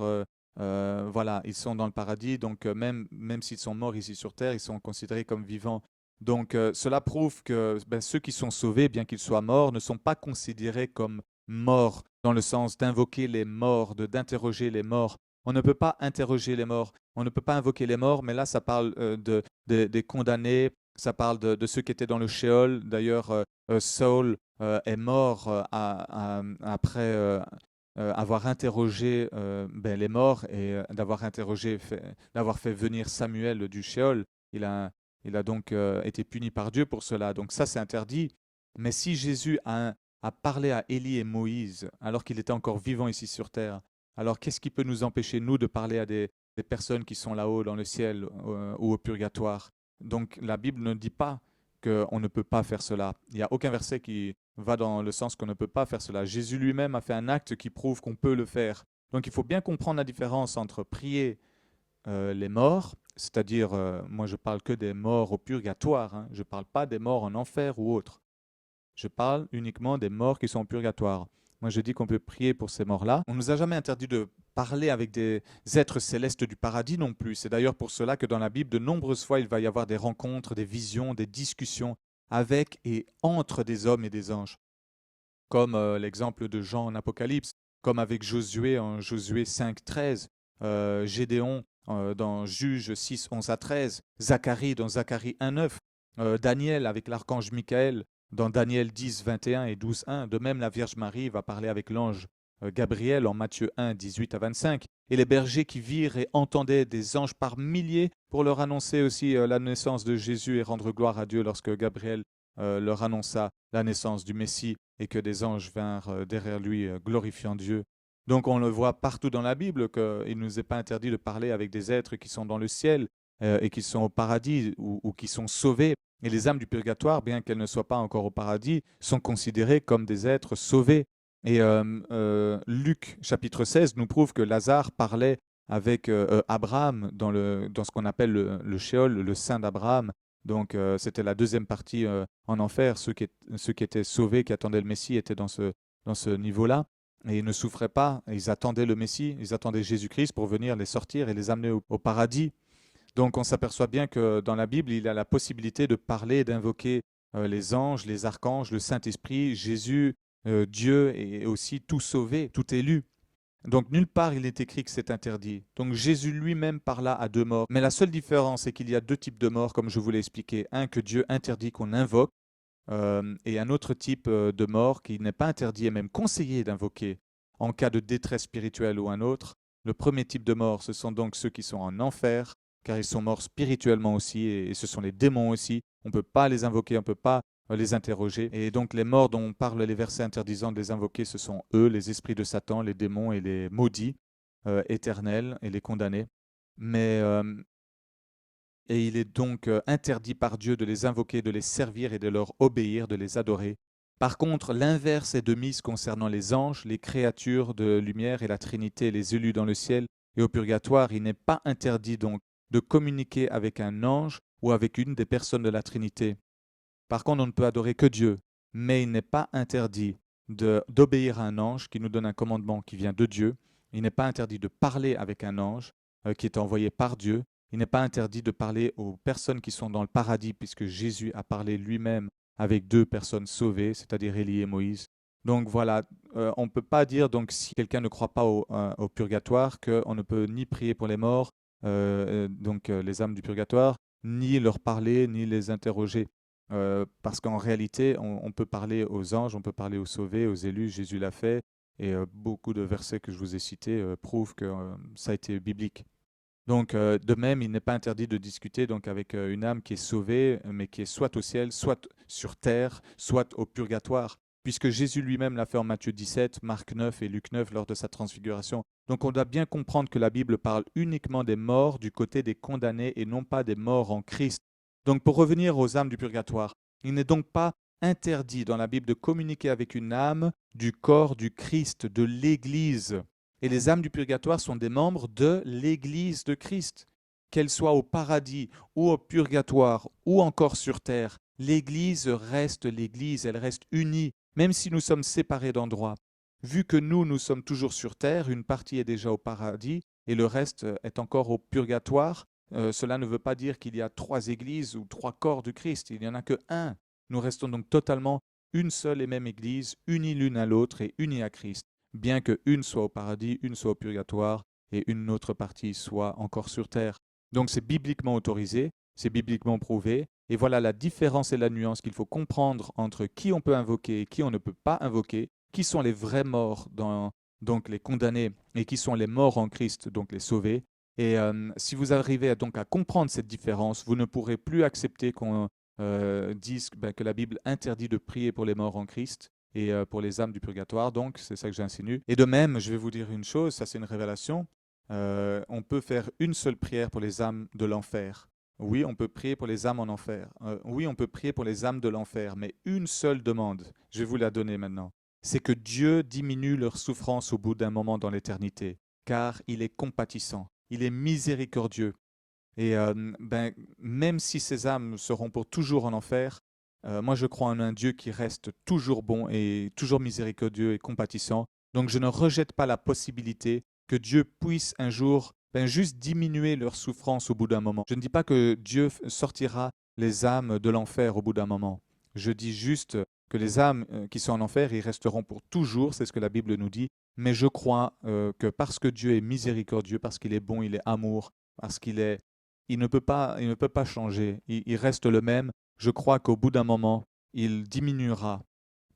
voilà, ils sont dans le paradis, donc même s'ils sont morts ici sur terre, ils sont considérés comme vivants. Donc cela prouve que ceux qui sont sauvés, bien qu'ils soient morts, ne sont pas considérés comme morts dans le sens d'invoquer les morts, d'interroger les morts. On ne peut pas interroger les morts, on ne peut pas invoquer les morts, mais là ça parle des condamnés, ça parle de ceux qui étaient dans le Sheol. D'ailleurs, Saul est mort après avoir interrogé les morts et d'avoir fait venir Samuel du Sheol. Il a donc été puni par Dieu pour cela. Donc ça, c'est interdit. Mais si Jésus a parlé à Élie et Moïse alors qu'il était encore vivant ici sur terre, alors qu'est-ce qui peut nous empêcher, nous, de parler à des personnes qui sont là-haut dans le ciel ou au purgatoire? Donc la Bible ne dit pas qu'on ne peut pas faire cela. Il n'y a aucun verset qui va dans le sens qu'on ne peut pas faire cela. Jésus lui-même a fait un acte qui prouve qu'on peut le faire. Donc il faut bien comprendre la différence entre prier les morts, c'est-à-dire, moi je parle que des morts au purgatoire, hein. Je ne parle pas des morts en enfer ou autre. Je parle uniquement des morts qui sont au purgatoire. Moi, je dis qu'on peut prier pour ces morts-là. On ne nous a jamais interdit de parler avec des êtres célestes du paradis non plus. C'est d'ailleurs pour cela que dans la Bible, de nombreuses fois, il va y avoir des rencontres, des visions, des discussions avec et entre des hommes et des anges, comme l'exemple de Jean en Apocalypse, comme avec Josué en Josué 5, 13, Gédéon dans Juge 6, 11 à 13, Zacharie dans Zacharie 1, 9, Daniel avec l'archange Michael dans Daniel 10, 21 et 12, 1. De même, la Vierge Marie va parler avec l'ange Gabriel en Matthieu 1, 18 à 25. Et les bergers qui virent et entendaient des anges par milliers pour leur annoncer aussi la naissance de Jésus et rendre gloire à Dieu lorsque Gabriel leur annonça la naissance du Messie et que des anges vinrent derrière lui glorifiant Dieu. Donc on le voit partout dans la Bible qu'il ne nous est pas interdit de parler avec des êtres qui sont dans le ciel et qui sont au paradis ou qui sont sauvés. Et les âmes du purgatoire, bien qu'elles ne soient pas encore au paradis, sont considérées comme des êtres sauvés. Et Luc chapitre 16 nous prouve que Lazare parlait avec Abraham dans ce qu'on appelle le Sheol, le sein d'Abraham. Donc c'était la deuxième partie en enfer. Ceux qui étaient sauvés, qui attendaient le Messie, étaient dans ce niveau-là. Et ils ne souffraient pas, ils attendaient le Messie, ils attendaient Jésus-Christ pour venir les sortir et les amener au paradis. Donc on s'aperçoit bien que dans la Bible, il y a la possibilité de parler et d'invoquer les anges, les archanges, le Saint-Esprit, Jésus, Dieu et aussi tout sauvé, tout élu. Donc nulle part il est écrit que c'est interdit. Donc Jésus lui-même parla à deux morts. Mais la seule différence, c'est qu'il y a deux types de morts, comme je vous l'ai expliqué. Un que Dieu interdit qu'on invoque, et un autre type de mort qui n'est pas interdit et même conseillé d'invoquer en cas de détresse spirituelle ou un autre. Le premier type de mort, ce sont donc ceux qui sont en enfer, car ils sont morts spirituellement aussi, et ce sont les démons aussi. On ne peut pas les invoquer, on ne peut pas les interroger. Et donc les morts dont parlent les versets interdisant de les invoquer, ce sont eux, les esprits de Satan, les démons et les maudits éternels et les condamnés. Mais et il est donc interdit par Dieu de les invoquer, de les servir et de leur obéir, de les adorer. Par contre, l'inverse est de mise concernant les anges, les créatures de lumière et la Trinité, les élus dans le ciel et au purgatoire. Il n'est pas interdit donc de communiquer avec un ange ou avec une des personnes de la Trinité. Par contre, on ne peut adorer que Dieu, mais il n'est pas interdit d'obéir à un ange qui nous donne un commandement qui vient de Dieu. Il n'est pas interdit de parler avec un ange qui est envoyé par Dieu. Il n'est pas interdit de parler aux personnes qui sont dans le paradis, puisque Jésus a parlé lui-même avec deux personnes sauvées, c'est-à-dire Élie et Moïse. Donc voilà, on ne peut pas dire, donc, si quelqu'un ne croit pas au purgatoire, qu'on ne peut ni prier pour les morts, les âmes du purgatoire, ni leur parler, ni les interroger. Parce qu'en réalité, on peut parler aux anges, on peut parler aux sauvés, aux élus, Jésus l'a fait, et beaucoup de versets que je vous ai cités prouvent que ça a été biblique. Donc, de même, il n'est pas interdit de discuter donc, avec une âme qui est sauvée, mais qui est soit au ciel, soit sur terre, soit au purgatoire, puisque Jésus lui-même l'a fait en Matthieu 17, Marc 9 et Luc 9 lors de sa transfiguration. Donc, on doit bien comprendre que la Bible parle uniquement des morts du côté des condamnés et non pas des morts en Christ. Donc, pour revenir aux âmes du purgatoire, il n'est donc pas interdit dans la Bible de communiquer avec une âme du corps du Christ, de l'Église. Et les âmes du purgatoire sont des membres de l'Église de Christ. Qu'elles soient au paradis ou au purgatoire ou encore sur terre, l'Église reste l'Église, elle reste unie, même si nous sommes séparés d'endroits. Vu que nous sommes toujours sur terre, une partie est déjà au paradis et le reste est encore au purgatoire, cela ne veut pas dire qu'il y a 3 églises ou 3 corps du Christ, il n'y en a que un. Nous restons donc totalement une seule et même Église, unie l'une à l'autre et unie à Christ, bien que une soit au paradis, une soit au purgatoire et une autre partie soit encore sur terre. Donc c'est bibliquement autorisé, c'est bibliquement prouvé, et voilà la différence et la nuance qu'il faut comprendre entre qui on peut invoquer et qui on ne peut pas invoquer, qui sont les vrais morts, donc les condamnés, et qui sont les morts en Christ, donc les sauvés. Et si vous arrivez donc à comprendre cette différence, vous ne pourrez plus accepter qu'on dise que la Bible interdit de prier pour les morts en Christ et pour les âmes du purgatoire, donc c'est ça que j'insinue. Et de même, je vais vous dire une chose, ça c'est une révélation, on peut faire une seule prière pour les âmes de l'enfer. Oui, on peut prier pour les âmes en enfer. Oui, on peut prier pour les âmes de l'enfer, mais une seule demande, je vais vous la donner maintenant, c'est que Dieu diminue leur souffrance au bout d'un moment dans l'éternité, car il est compatissant, il est miséricordieux. Et même si ces âmes seront pour toujours en enfer, moi je crois en un Dieu qui reste toujours bon et toujours miséricordieux et compatissant. Donc je ne rejette pas la possibilité que Dieu puisse un jour juste diminuer leur souffrance au bout d'un moment. Je ne dis pas que Dieu sortira les âmes de l'enfer au bout d'un moment. Je dis juste que les âmes qui sont en enfer, ils resteront pour toujours, c'est ce que la Bible nous dit. Mais je crois que parce que Dieu est miséricordieux, parce qu'il est bon, il est amour, parce il ne peut pas changer, il reste le même. Je crois qu'au bout d'un moment, il diminuera,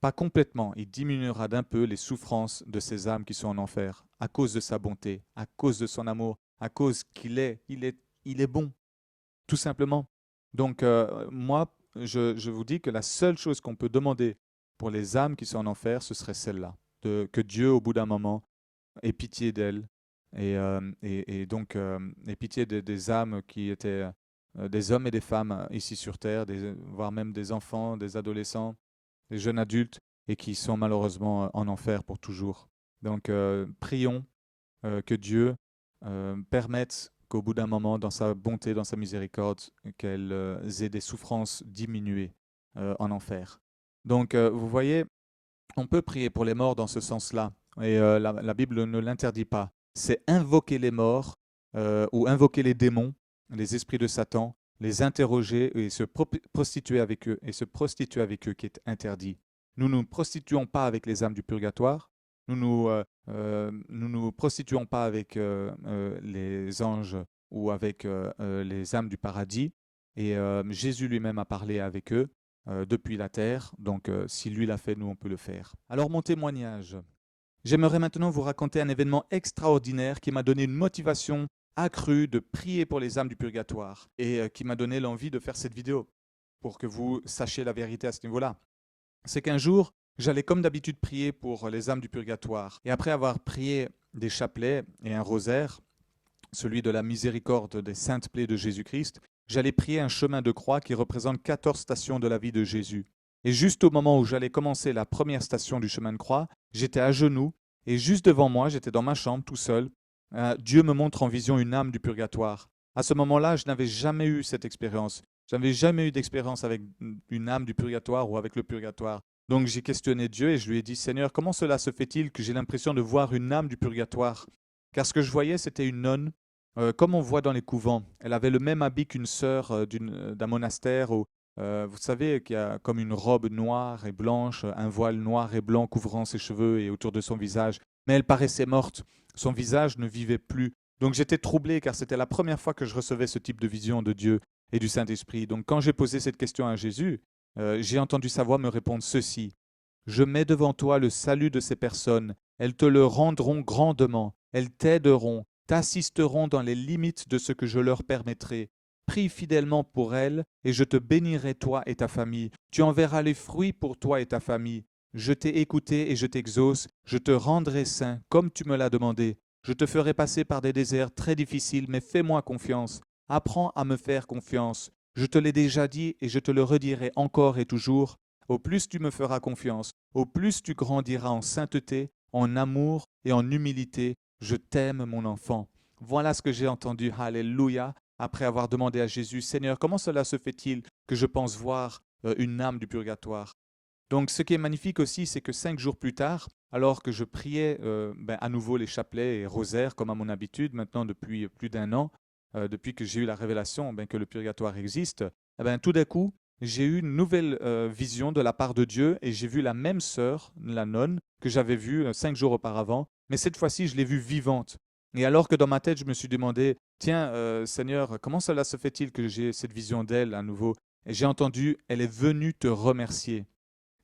pas complètement, il diminuera d'un peu les souffrances de ces âmes qui sont en enfer, à cause de sa bonté, à cause de son amour, à cause il est bon, tout simplement. Donc moi, je vous dis que la seule chose qu'on peut demander pour les âmes qui sont en enfer, ce serait celle-là, que Dieu, au bout d'un moment, ait pitié d'elles et donc ait pitié des âmes qui étaient des hommes et des femmes ici sur Terre, voire même des enfants, des adolescents, des jeunes adultes, et qui sont malheureusement en enfer pour toujours. Donc prions que Dieu permette qu'au bout d'un moment, dans sa bonté, dans sa miséricorde, qu'elles aient des souffrances diminuées en enfer. Donc vous voyez, on peut prier pour les morts dans ce sens-là, et la Bible ne l'interdit pas. C'est invoquer les morts ou invoquer les démons, les esprits de Satan, les interroger et se prostituer avec eux, qui est interdit. Nous ne nous prostituons pas avec les âmes du purgatoire, nous prostituons pas avec les anges ou avec les âmes du paradis. Et Jésus lui-même a parlé avec eux depuis la terre, donc si lui l'a fait, nous on peut le faire. Alors mon témoignage. J'aimerais maintenant vous raconter un événement extraordinaire qui m'a donné une motivation accrue de prier pour les âmes du purgatoire et qui m'a donné l'envie de faire cette vidéo pour que vous sachiez la vérité à ce niveau-là. C'est qu'un jour, j'allais comme d'habitude prier pour les âmes du purgatoire. Et après avoir prié des chapelets et un rosaire, celui de la miséricorde des saintes plaies de Jésus-Christ, j'allais prier un chemin de croix qui représente 14 stations de la vie de Jésus. Et juste au moment où j'allais commencer la première station du chemin de croix, j'étais à genoux et juste devant moi, j'étais dans ma chambre tout seul. Dieu me montre en vision une âme du purgatoire. À ce moment-là, je n'avais jamais eu cette expérience. Je n'avais jamais eu d'expérience avec une âme du purgatoire ou avec le purgatoire. Donc j'ai questionné Dieu et je lui ai dit, Seigneur, comment cela se fait-il que j'ai l'impression de voir une âme du purgatoire? Car ce que je voyais, c'était une nonne, comme on voit dans les couvents. Elle avait le même habit qu'une sœur d'un monastère. Vous savez, qui a comme une robe noire et blanche, un voile noir et blanc couvrant ses cheveux et autour de son visage. Mais elle paraissait morte. Son visage ne vivait plus. Donc j'étais troublé car c'était la première fois que je recevais ce type de vision de Dieu et du Saint-Esprit. Donc quand j'ai posé cette question à Jésus, j'ai entendu sa voix me répondre ceci. Je mets devant toi le salut de ces personnes. Elles te le rendront grandement. Elles t'aideront. t'assisteront dans les limites de ce que je leur permettrai. Prie fidèlement pour elles, et je te bénirai toi et ta famille. Tu enverras les fruits pour toi et ta famille. Je t'ai écouté et je t'exauce, je te rendrai saint, comme tu me l'as demandé. Je te ferai passer par des déserts très difficiles, mais fais-moi confiance. Apprends à me faire confiance. Je te l'ai déjà dit et je te le redirai encore et toujours. Au plus tu me feras confiance, au plus tu grandiras en sainteté, en amour et en humilité. Je t'aime, mon enfant. Voilà ce que j'ai entendu. Alléluia. Après avoir demandé à Jésus, Seigneur, comment cela se fait-il que je pense voir une âme du purgatoire? Donc, ce qui est magnifique aussi, c'est que 5 jours plus tard, alors que je priais à nouveau les chapelets et rosaires, comme à mon habitude, maintenant depuis plus d'1 an, depuis que j'ai eu la révélation que le purgatoire existe, tout d'un coup, j'ai eu une nouvelle vision de la part de Dieu et j'ai vu la même sœur, la nonne, que j'avais vue 5 jours auparavant, mais cette fois-ci, je l'ai vue vivante. Et alors que dans ma tête, je me suis demandé, tiens, Seigneur, comment cela se fait-il que j'ai cette vision d'elle à nouveau? Et j'ai entendu, elle est venue te remercier.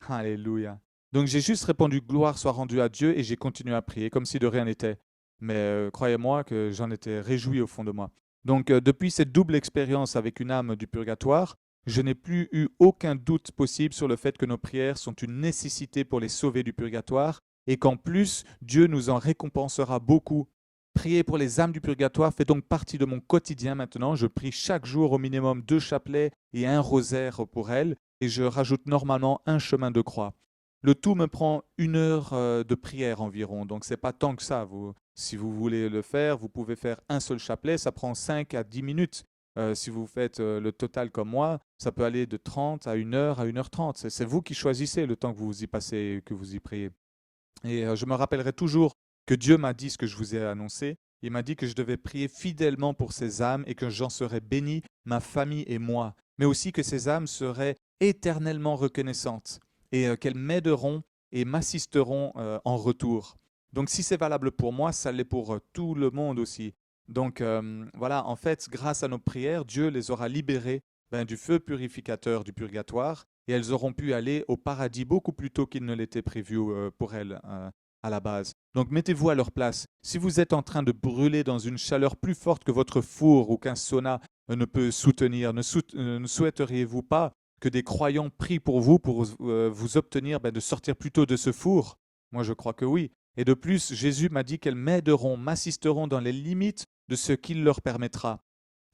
Alléluia. Donc j'ai juste répondu gloire soit rendue à Dieu et j'ai continué à prier comme si de rien n'était. Mais croyez-moi que j'en étais réjoui au fond de moi. Donc depuis cette double expérience avec une âme du purgatoire, je n'ai plus eu aucun doute possible sur le fait que nos prières sont une nécessité pour les sauver du purgatoire et qu'en plus Dieu nous en récompensera beaucoup. Prier pour les âmes du purgatoire fait donc partie de mon quotidien maintenant. Je prie chaque jour au minimum 2 chapelets et un rosaire pour elles et je rajoute normalement un chemin de croix. Le tout me prend 1 heure de prière environ, donc c'est pas tant que ça. Si vous voulez le faire, vous pouvez faire un seul chapelet, ça prend 5 à 10 minutes. Si vous faites le total comme moi, ça peut aller de 30 à 1 heure à 1 h 30. C'est vous qui choisissez le temps que vous y passez, que vous y priez. Et je me rappellerai toujours que Dieu m'a dit ce que je vous ai annoncé. Il m'a dit que je devais prier fidèlement pour ces âmes et que j'en serais béni, ma famille et moi, mais aussi que ces âmes seraient éternellement reconnaissantes et qu'elles m'aideront et m'assisteront en retour. Donc si c'est valable pour moi, ça l'est pour tout le monde aussi. Donc voilà, en fait, grâce à nos prières, Dieu les aura libérées du feu purificateur du purgatoire et elles auront pu aller au paradis beaucoup plus tôt qu'il ne l'était prévu pour elles à la base. Donc mettez-vous à leur place. Si vous êtes en train de brûler dans une chaleur plus forte que votre four ou qu'un sauna ne peut soutenir, ne souhaiteriez-vous pas que des croyants prient pour vous obtenir de sortir plus tôt de ce four? Moi, je crois que oui. Et de plus, Jésus m'a dit qu'elles m'aideront, m'assisteront dans les limites de ce qu'il leur permettra.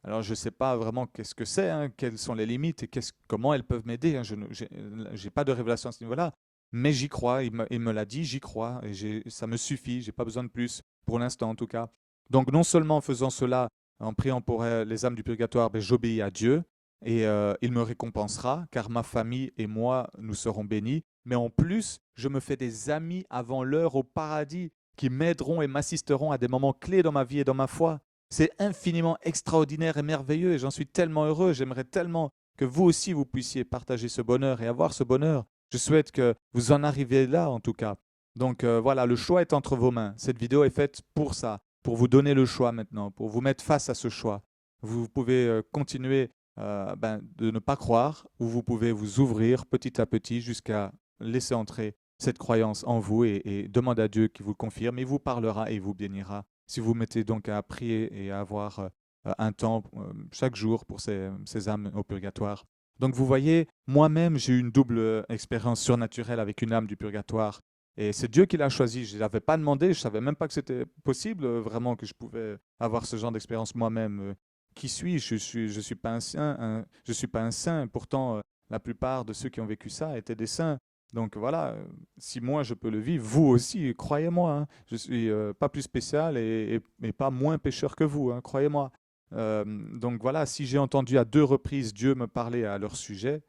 Alors, je ne sais pas vraiment qu'est-ce que c'est, quelles sont les limites et comment elles peuvent m'aider. Je n'ai pas de révélation à ce niveau-là, mais j'y crois. Il me l'a dit, j'y crois et ça me suffit. Je n'ai pas besoin de plus, pour l'instant en tout cas. Donc, non seulement en faisant cela, en priant pour les âmes du purgatoire, j'obéis à Dieu et il me récompensera, car ma famille et moi, nous serons bénis. Mais en plus, je me fais des amis avant l'heure au paradis qui m'aideront et m'assisteront à des moments clés dans ma vie et dans ma foi. C'est infiniment extraordinaire et merveilleux et j'en suis tellement heureux. J'aimerais tellement que vous aussi, vous puissiez partager ce bonheur et avoir ce bonheur. Je souhaite que vous en arriviez là, en tout cas. Donc voilà, le choix est entre vos mains. Cette vidéo est faite pour ça, pour vous donner le choix maintenant, pour vous mettre face à ce choix. Vous pouvez continuer de ne pas croire ou vous pouvez vous ouvrir petit à petit jusqu'à laisser entrer cette croyance en vous et demander à Dieu qu'il vous le confirme. Il vous parlera et il vous bénira. Si vous mettez donc à prier et à avoir un temps chaque jour pour ces âmes au purgatoire. Donc vous voyez, moi-même, j'ai eu une double expérience surnaturelle avec une âme du purgatoire. Et c'est Dieu qui l'a choisi. Je ne l'avais pas demandé, je ne savais même pas que c'était possible, vraiment, que je pouvais avoir ce genre d'expérience moi-même. Qui suis-je? Je suis pas un saint. Je suis pas un saint. Pourtant, la plupart de ceux qui ont vécu ça étaient des saints. Donc voilà, si moi je peux le vivre, vous aussi, croyez-moi, je suis pas plus spécial et pas moins pécheur que vous, croyez-moi. Donc voilà, si j'ai entendu à 2 reprises Dieu me parler à leur sujet,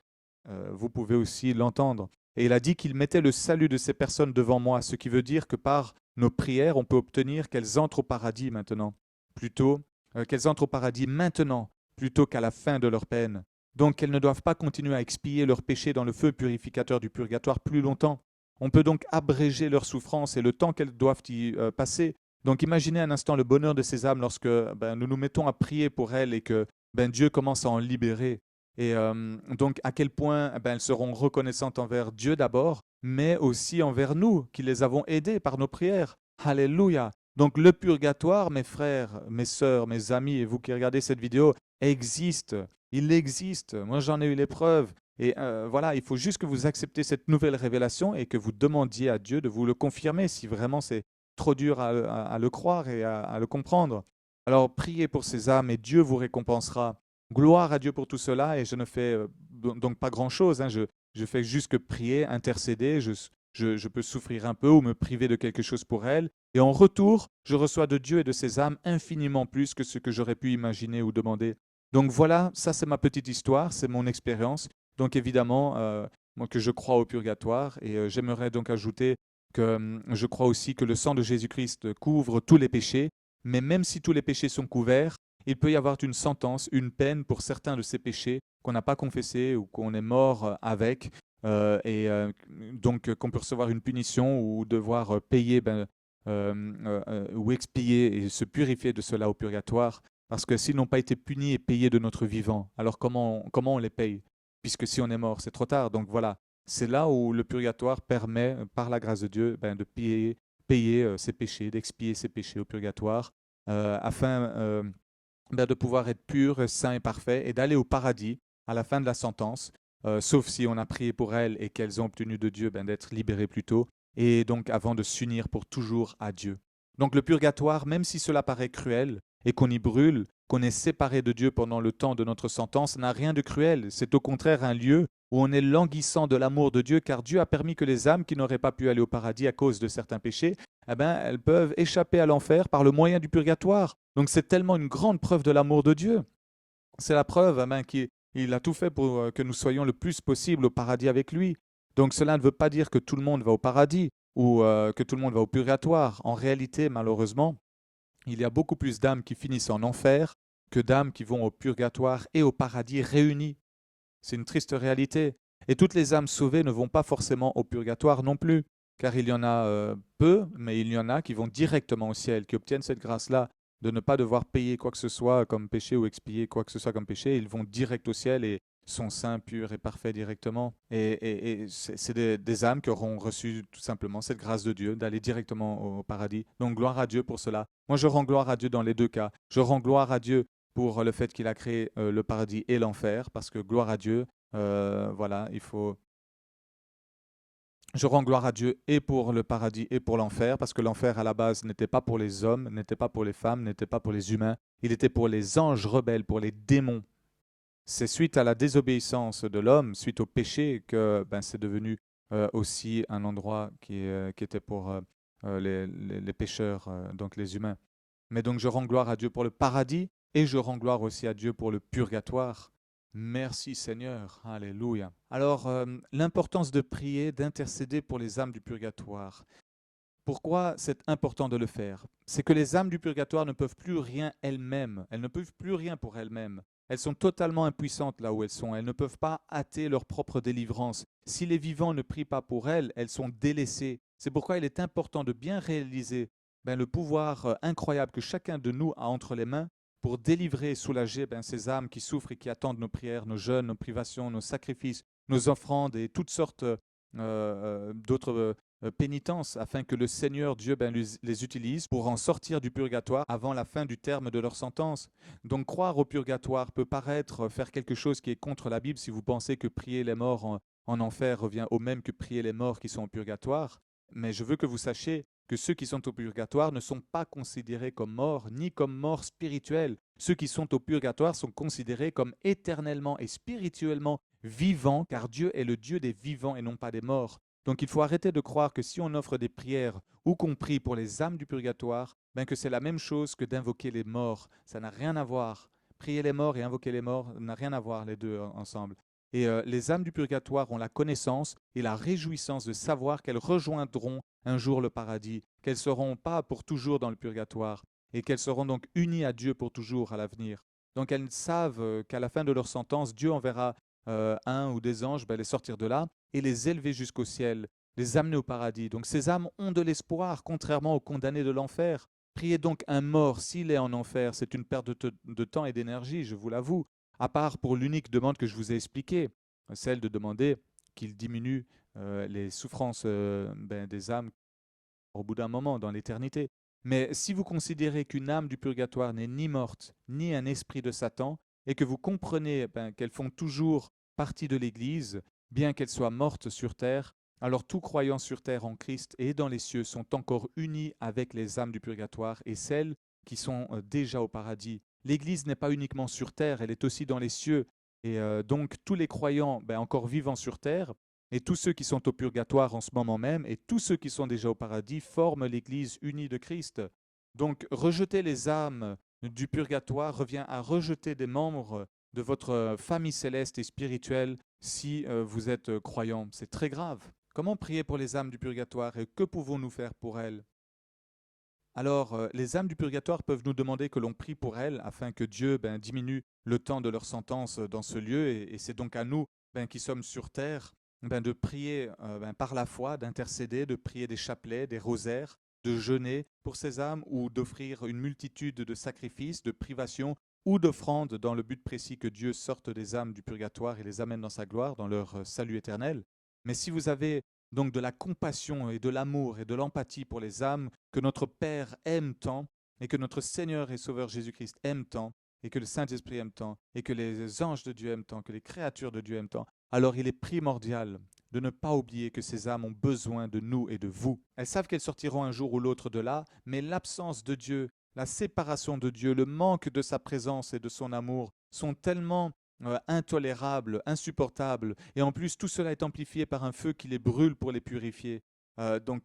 vous pouvez aussi l'entendre. Et il a dit qu'il mettait le salut de ces personnes devant moi, ce qui veut dire que par nos prières, on peut obtenir qu'elles entrent au paradis maintenant, plutôt qu'elles entrent au paradis maintenant, plutôt qu'à la fin de leur peine. Donc elles ne doivent pas continuer à expier leurs péchés dans le feu purificateur du purgatoire plus longtemps. On peut donc abréger leur souffrance et le temps qu'elles doivent y passer. Donc imaginez un instant le bonheur de ces âmes lorsque nous nous mettons à prier pour elles et que Dieu commence à en libérer. Et donc à quel point elles seront reconnaissantes envers Dieu d'abord, mais aussi envers nous qui les avons aidées par nos prières. Alléluia. Donc le purgatoire, mes frères, mes sœurs, mes amis, et vous qui regardez cette vidéo, existe. Il existe. Moi, j'en ai eu les preuves. Et voilà, il faut juste que vous acceptez cette nouvelle révélation et que vous demandiez à Dieu de vous le confirmer si vraiment c'est trop dur à le croire et à le comprendre. Alors priez pour ces âmes et Dieu vous récompensera. Gloire à Dieu pour tout cela et je ne fais donc pas grand-chose, hein. Je fais juste que prier, intercéder, je peux souffrir un peu ou me priver de quelque chose pour elles. Et en retour, je reçois de Dieu et de ses âmes infiniment plus que ce que j'aurais pu imaginer ou demander. Donc voilà, ça c'est ma petite histoire, c'est mon expérience. Donc évidemment, moi que je crois au purgatoire et j'aimerais donc ajouter que je crois aussi que le sang de Jésus-Christ couvre tous les péchés, mais même si tous les péchés sont couverts, il peut y avoir une sentence, une peine pour certains de ces péchés qu'on n'a pas confessés ou qu'on est mort avec, donc qu'on peut recevoir une punition ou devoir payer ou expier et se purifier de cela au purgatoire, parce que s'ils n'ont pas été punis et payés de notre vivant, alors comment on les paye? Puisque si on est mort, c'est trop tard. Donc voilà, c'est là où le purgatoire permet, par la grâce de Dieu, de payer ses péchés, d'expier ses péchés au purgatoire, afin de pouvoir être pur, saint et parfait, et d'aller au paradis à la fin de la sentence, sauf si on a prié pour elles et qu'elles ont obtenu de Dieu d'être libérées plus tôt, et donc avant de s'unir pour toujours à Dieu. Donc le purgatoire, même si cela paraît cruel, et qu'on y brûle, qu'on est séparé de Dieu pendant le temps de notre sentence, n'a rien de cruel. C'est au contraire un lieu où on est languissant de l'amour de Dieu, car Dieu a permis que les âmes qui n'auraient pas pu aller au paradis à cause de certains péchés, elles peuvent échapper à l'enfer par le moyen du purgatoire. Donc c'est tellement une grande preuve de l'amour de Dieu. C'est la preuve qu'il a tout fait pour que nous soyons le plus possible au paradis avec lui. Donc cela ne veut pas dire que tout le monde va au paradis ou que tout le monde va au purgatoire. En réalité, malheureusement, il y a beaucoup plus d'âmes qui finissent en enfer que d'âmes qui vont au purgatoire et au paradis réunis. C'est une triste réalité. Et toutes les âmes sauvées ne vont pas forcément au purgatoire non plus, car il y en a peu, mais il y en a qui vont directement au ciel, qui obtiennent cette grâce-là de ne pas devoir payer quoi que ce soit comme péché ou expier quoi que ce soit comme péché. Ils vont direct au ciel et sont saints, purs et parfaits directement. Et c'est des âmes qui auront reçu tout simplement cette grâce de Dieu d'aller directement au paradis. Donc gloire à Dieu pour cela. Moi, je rends gloire à Dieu dans les deux cas. Je rends gloire à Dieu pour le fait qu'il a créé le paradis et l'enfer, parce que gloire à Dieu, voilà, il faut. Je rends gloire à Dieu et pour le paradis et pour l'enfer, parce que l'enfer à la base n'était pas pour les hommes, n'était pas pour les femmes, n'était pas pour les humains, il était pour les anges rebelles, pour les démons. C'est suite à la désobéissance de l'homme, suite au péché, que c'est devenu aussi un endroit qui était pour les pécheurs, donc les humains. Mais donc je rends gloire à Dieu pour le paradis et je rends gloire aussi à Dieu pour le purgatoire. Merci Seigneur, alléluia. Alors l'importance de prier, d'intercéder pour les âmes du purgatoire. Pourquoi c'est important de le faire? C'est que les âmes du purgatoire ne peuvent plus rien elles-mêmes. Elles ne peuvent plus rien pour elles-mêmes. Elles sont totalement impuissantes là où elles sont. Elles ne peuvent pas hâter leur propre délivrance. Si les vivants ne prient pas pour elles, elles sont délaissées. C'est pourquoi il est important de bien réaliser le pouvoir incroyable que chacun de nous a entre les mains pour délivrer et soulager ces âmes qui souffrent et qui attendent nos prières, nos jeûnes, nos privations, nos sacrifices, nos offrandes et toutes sortes d'autres pénitence afin que le Seigneur Dieu les utilise pour en sortir du purgatoire avant la fin du terme de leur sentence. Donc croire au purgatoire peut paraître faire quelque chose qui est contre la Bible si vous pensez que prier les morts en enfer revient au même que prier les morts qui sont au purgatoire. Mais je veux que vous sachiez que ceux qui sont au purgatoire ne sont pas considérés comme morts, ni comme morts spirituels. Ceux qui sont au purgatoire sont considérés comme éternellement et spirituellement vivants, car Dieu est le Dieu des vivants et non pas des morts. Donc il faut arrêter de croire que si on offre des prières ou qu'on prie pour les âmes du purgatoire, que c'est la même chose que d'invoquer les morts. Ça n'a rien à voir. Prier les morts et invoquer les morts n'a rien à voir les deux ensemble. Et les âmes du purgatoire ont la connaissance et la réjouissance de savoir qu'elles rejoindront un jour le paradis, qu'elles ne seront pas pour toujours dans le purgatoire et qu'elles seront donc unies à Dieu pour toujours à l'avenir. Donc elles savent qu'à la fin de leur sentence, Dieu enverra un ou des anges les sortir de là et les élever jusqu'au ciel, les amener au paradis. Donc ces âmes ont de l'espoir, contrairement aux condamnés de l'enfer. Priez donc un mort s'il est en enfer, c'est une perte de temps et d'énergie, je vous l'avoue, à part pour l'unique demande que je vous ai expliquée, celle de demander qu'il diminue les souffrances des âmes au bout d'un moment, dans l'éternité. Mais si vous considérez qu'une âme du purgatoire n'est ni morte, ni un esprit de Satan, et que vous comprenez qu'elles font toujours partie de l'Église, bien qu'elles soient mortes sur terre, alors tout croyant sur terre en Christ et dans les cieux sont encore unis avec les âmes du purgatoire et celles qui sont déjà au paradis. L'Église n'est pas uniquement sur terre, elle est aussi dans les cieux. Et donc tous les croyants encore vivants sur terre, et tous ceux qui sont au purgatoire en ce moment même, et tous ceux qui sont déjà au paradis, forment l'Église unie de Christ. Donc rejeter les âmes du purgatoire revient à rejeter des membres de votre famille céleste et spirituelle si vous êtes croyant. C'est très grave. Comment prier pour les âmes du purgatoire et que pouvons-nous faire pour elles? Alors, les âmes du purgatoire peuvent nous demander que l'on prie pour elles afin que Dieu diminue le temps de leur sentence dans ce lieu. Et c'est donc à nous qui sommes sur terre de prier par la foi, d'intercéder, de prier des chapelets, des rosaires, de jeûner pour ces âmes ou d'offrir une multitude de sacrifices, de privations ou d'offrandes dans le but précis que Dieu sorte des âmes du purgatoire et les amène dans sa gloire, dans leur salut éternel. Mais si vous avez donc de la compassion et de l'amour et de l'empathie pour les âmes que notre Père aime tant et que notre Seigneur et Sauveur Jésus-Christ aime tant et que le Saint-Esprit aime tant et que les anges de Dieu aiment tant, que les créatures de Dieu aiment tant, alors il est primordial de ne pas oublier que ces âmes ont besoin de nous et de vous. Elles savent qu'elles sortiront un jour ou l'autre de là, mais l'absence de Dieu, la séparation de Dieu, le manque de sa présence et de son amour sont tellement intolérables, insupportables, et en plus tout cela est amplifié par un feu qui les brûle pour les purifier. Donc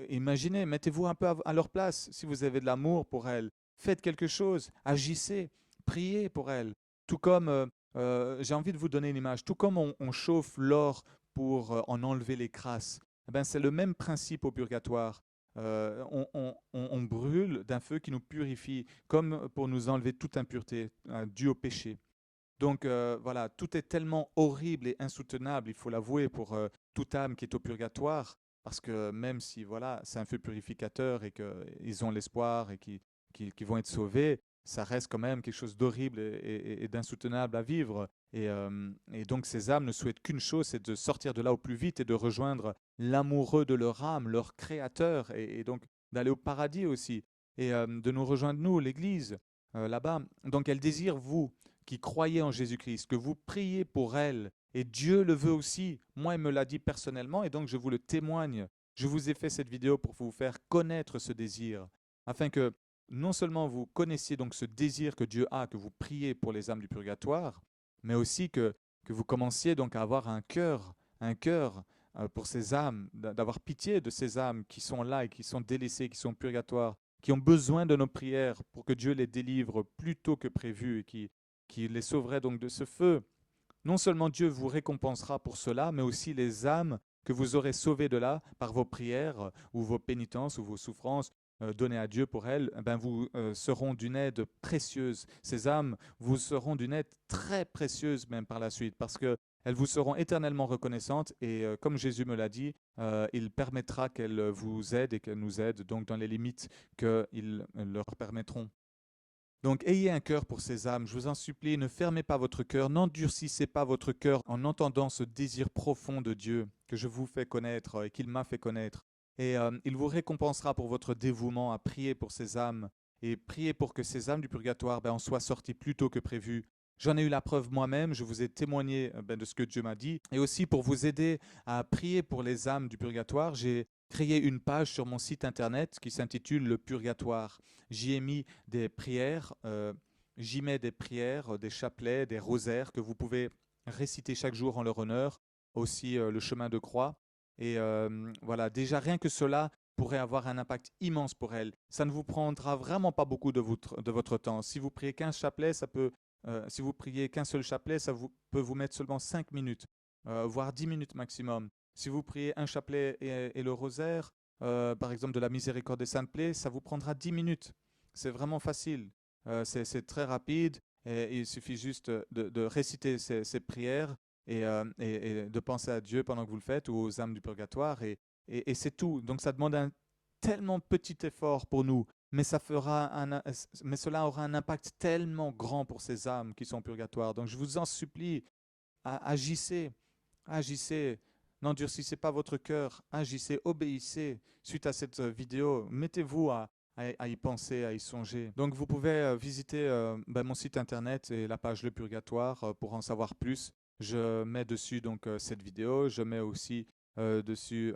imaginez, mettez-vous un peu à leur place, si vous avez de l'amour pour elles, faites quelque chose, agissez, priez pour elles. Tout comme, j'ai envie de vous donner une image, tout comme on chauffe l'or pour en enlever les crasses, c'est le même principe au purgatoire. On brûle d'un feu qui nous purifie, comme pour nous enlever toute impureté due au péché. Donc voilà, tout est tellement horrible et insoutenable, il faut l'avouer, pour toute âme qui est au purgatoire, parce que même si voilà, c'est un feu purificateur et qu'ils ont l'espoir et qu'ils vont être sauvés, ça reste quand même quelque chose d'horrible et d'insoutenable à vivre. Et donc ces âmes ne souhaitent qu'une chose, c'est de sortir de là au plus vite et de rejoindre l'amoureux de leur âme, leur créateur, et donc d'aller au paradis aussi, et de nous rejoindre, nous, l'Église, là-bas. Donc elles désirent, vous, qui croyez en Jésus-Christ, que vous priez pour elle, et Dieu le veut aussi. Moi, il me l'a dit personnellement, et donc je vous le témoigne. Je vous ai fait cette vidéo pour vous faire connaître ce désir, afin que non seulement vous connaissiez donc ce désir que Dieu a, que vous priez pour les âmes du purgatoire, mais aussi que vous commenciez donc à avoir un cœur pour ces âmes, d'avoir pitié de ces âmes qui sont là et qui sont délaissées, qui sont au purgatoire, qui ont besoin de nos prières pour que Dieu les délivre plus tôt que prévu et qui les sauverait donc de ce feu. Non seulement Dieu vous récompensera pour cela, mais aussi les âmes que vous aurez sauvées de là par vos prières ou vos pénitences ou vos souffrances données à Dieu pour elles, vous seront d'une aide précieuse. Ces âmes vous seront d'une aide très précieuse même par la suite, parce que elles vous seront éternellement reconnaissantes et comme Jésus me l'a dit, il permettra qu'elles vous aident et qu'elles nous aident, donc dans les limites qu'ils leur permettront. Donc ayez un cœur pour ces âmes, je vous en supplie, ne fermez pas votre cœur, n'endurcissez pas votre cœur en entendant ce désir profond de Dieu que je vous fais connaître et qu'il m'a fait connaître. Et il vous récompensera pour votre dévouement à prier pour ces âmes et prier pour que ces âmes du purgatoire en soient sorties plus tôt que prévu. J'en ai eu la preuve moi-même, je vous ai témoigné de ce que Dieu m'a dit. Et aussi pour vous aider à prier pour les âmes du purgatoire, j'ai créé une page sur mon site internet qui s'intitule Le Purgatoire. J'y ai mis des prières, j'y mets des prières, des chapelets, des rosaires que vous pouvez réciter chaque jour en leur honneur, aussi le chemin de croix. Et voilà, déjà rien que cela pourrait avoir un impact immense pour elles. Ça ne vous prendra vraiment pas beaucoup de votre temps. Si vous priez 15 chapelets, si vous priez qu'un seul chapelet, peut vous mettre seulement 5 minutes, voire 10 minutes maximum. Si vous priez un chapelet et le rosaire, par exemple de la miséricorde des saintes plaies, ça vous prendra 10 minutes. C'est vraiment facile. C'est très rapide et il suffit juste de réciter ces prières et de penser à Dieu pendant que vous le faites ou aux âmes du purgatoire et c'est tout. Donc ça demande un tellement petit effort pour nous, mais mais cela aura un impact tellement grand pour ces âmes qui sont au purgatoire. Donc je vous en supplie, agissez, agissez, n'endurcissez pas votre cœur, agissez, obéissez suite à cette vidéo. Mettez-vous à y penser, à y songer. Donc vous pouvez visiter mon site internet et la page Le Purgatoire pour en savoir plus. Je mets dessus donc cette vidéo, je mets aussi dessus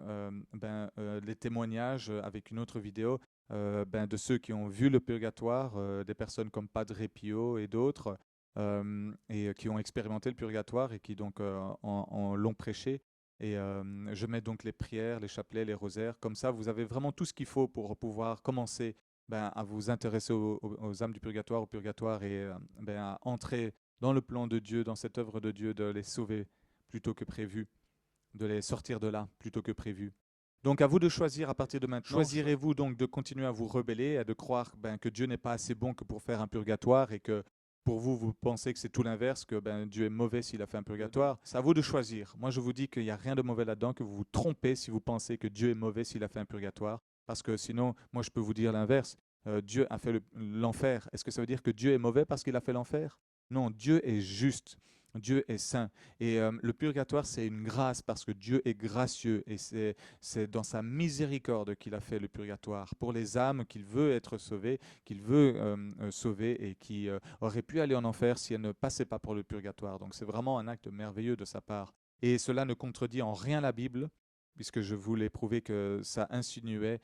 les témoignages avec une autre vidéo de ceux qui ont vu le purgatoire, des personnes comme Padre Pio et d'autres, qui ont expérimenté le purgatoire et qui donc en l'ont prêché. Et je mets donc les prières, les chapelets, les rosaires. Comme ça, vous avez vraiment tout ce qu'il faut pour pouvoir commencer à vous intéresser aux âmes du purgatoire, au purgatoire et à entrer dans le plan de Dieu, dans cette œuvre de Dieu, de les sauver plutôt que prévu, de les sortir de là plutôt que prévu. Donc à vous de choisir à partir de maintenant. Choisirez-vous donc de continuer à vous rebeller, et de croire que Dieu n'est pas assez bon que pour faire un purgatoire et que pour vous, vous pensez que c'est tout l'inverse, que Dieu est mauvais s'il a fait un purgatoire. C'est à vous de choisir. Moi, je vous dis qu'il n'y a rien de mauvais là-dedans, que vous vous trompez si vous pensez que Dieu est mauvais s'il a fait un purgatoire. Parce que sinon, moi, je peux vous dire l'inverse. Dieu a fait l'enfer. Est-ce que ça veut dire que Dieu est mauvais parce qu'il a fait l'enfer? Non, Dieu est juste. Dieu est saint. Et le purgatoire, c'est une grâce parce que Dieu est gracieux. Et c'est dans sa miséricorde qu'il a fait le purgatoire pour les âmes qu'il veut être sauvées, qu'il veut sauver et qui auraient pu aller en enfer si elles ne passaient pas pour le purgatoire. Donc c'est vraiment un acte merveilleux de sa part. Et cela ne contredit en rien la Bible, puisque je voulais prouver que ça insinuait,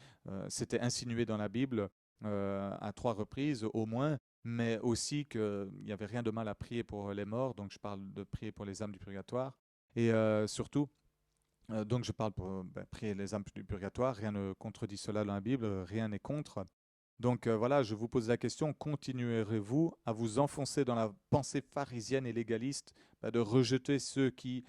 c'était insinué dans la Bible à 3 reprises au moins, mais aussi qu'il n'y avait rien de mal à prier pour les morts, donc je parle de prier pour les âmes du purgatoire. Et surtout, donc je parle pour prier les âmes du purgatoire, rien ne contredit cela dans la Bible, rien n'est contre. Donc voilà, je vous pose la question, continuerez-vous à vous enfoncer dans la pensée pharisienne et légaliste, de rejeter ceux qui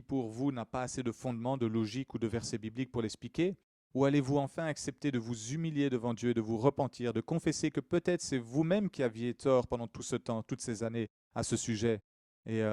pour vous n'a pas assez de fondement, de logique ou de versets bibliques pour l'expliquer? Ou allez-vous enfin accepter de vous humilier devant Dieu, de vous repentir, de confesser que peut-être c'est vous-même qui aviez tort pendant tout ce temps, toutes ces années à ce sujet, et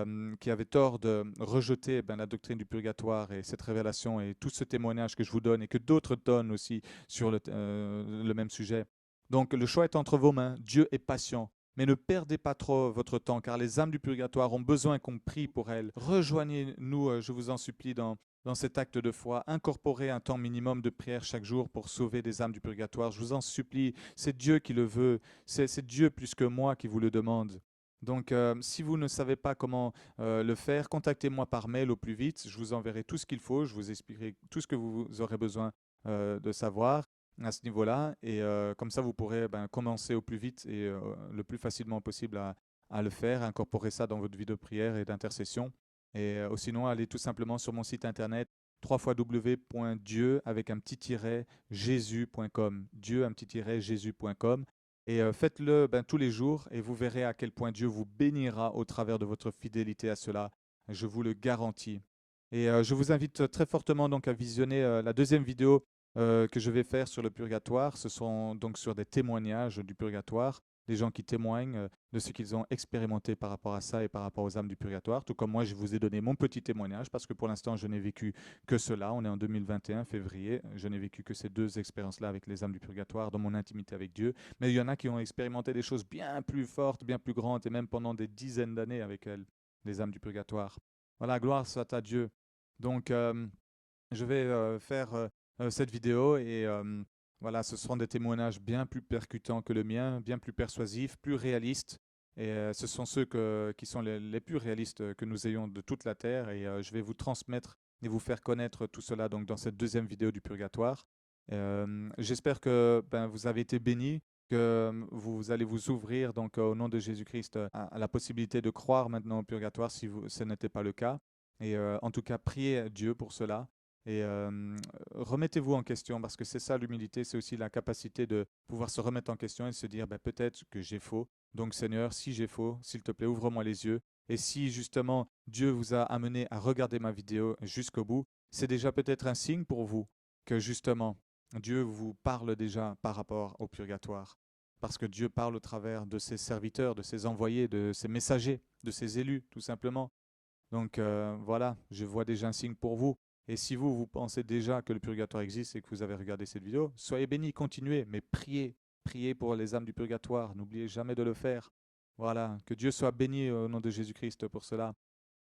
qui avez tort de rejeter la doctrine du purgatoire et cette révélation et tout ce témoignage que je vous donne et que d'autres donnent aussi sur le même sujet. Donc le choix est entre vos mains. Dieu est patient. Mais ne perdez pas trop votre temps, car les âmes du purgatoire ont besoin qu'on prie pour elles. Rejoignez-nous, je vous en supplie, dans cet acte de foi. Incorporez un temps minimum de prière chaque jour pour sauver des âmes du purgatoire. Je vous en supplie, c'est Dieu qui le veut. C'est Dieu plus que moi qui vous le demande. Donc, si vous ne savez pas comment le faire, contactez-moi par mail au plus vite. Je vous enverrai tout ce qu'il faut. Je vous expliquerai tout ce que vous aurez besoin de savoir à ce niveau-là. Et comme ça, vous pourrez commencer au plus vite et le plus facilement possible à le faire, à incorporer ça dans votre vie de prière et d'intercession. Et sinon, allez tout simplement sur mon site internet www.dieu avec un petit tiret jésus.com. Dieu un petit tiret jésus.com. Et faites-le tous les jours et vous verrez à quel point Dieu vous bénira au travers de votre fidélité à cela. Je vous le garantis. Et je vous invite très fortement donc à visionner la deuxième vidéo que je vais faire sur le purgatoire. Ce sont donc sur des témoignages du purgatoire, des gens qui témoignent de ce qu'ils ont expérimenté par rapport à ça et par rapport aux âmes du purgatoire. Tout comme moi, je vous ai donné mon petit témoignage parce que pour l'instant, je n'ai vécu que cela. On est en 2021, février. Je n'ai vécu que ces deux expériences-là avec les âmes du purgatoire dans mon intimité avec Dieu. Mais il y en a qui ont expérimenté des choses bien plus fortes, bien plus grandes et même pendant des dizaines d'années avec elles, les âmes du purgatoire. Voilà, gloire soit à Dieu. Donc, je vais faire cette vidéo et voilà, ce seront des témoignages bien plus percutants que le mien, bien plus persuasifs, plus réalistes. Et ce sont ceux qui sont les plus réalistes que nous ayons de toute la terre. Et je vais vous transmettre et vous faire connaître tout cela donc, dans cette deuxième vidéo du purgatoire. J'espère que vous avez été bénis, que vous allez vous ouvrir donc, au nom de Jésus-Christ à la possibilité de croire maintenant au purgatoire si ce n'était pas le cas. Et en tout cas, priez Dieu pour cela. Et remettez-vous en question, parce que c'est ça l'humilité, c'est aussi la capacité de pouvoir se remettre en question et se dire peut-être que j'ai faux. Donc Seigneur, si j'ai faux, s'il te plaît, ouvre-moi les yeux. Et si justement Dieu vous a amené à regarder ma vidéo jusqu'au bout, c'est déjà peut-être un signe pour vous que justement Dieu vous parle déjà par rapport au purgatoire. Parce que Dieu parle au travers de ses serviteurs, de ses envoyés, de ses messagers, de ses élus, tout simplement. Donc voilà, je vois déjà un signe pour vous. Et si vous, vous pensez déjà que le purgatoire existe et que vous avez regardé cette vidéo, soyez bénis, continuez, mais priez. Priez pour les âmes du purgatoire. N'oubliez jamais de le faire. Voilà, que Dieu soit béni au nom de Jésus-Christ pour cela.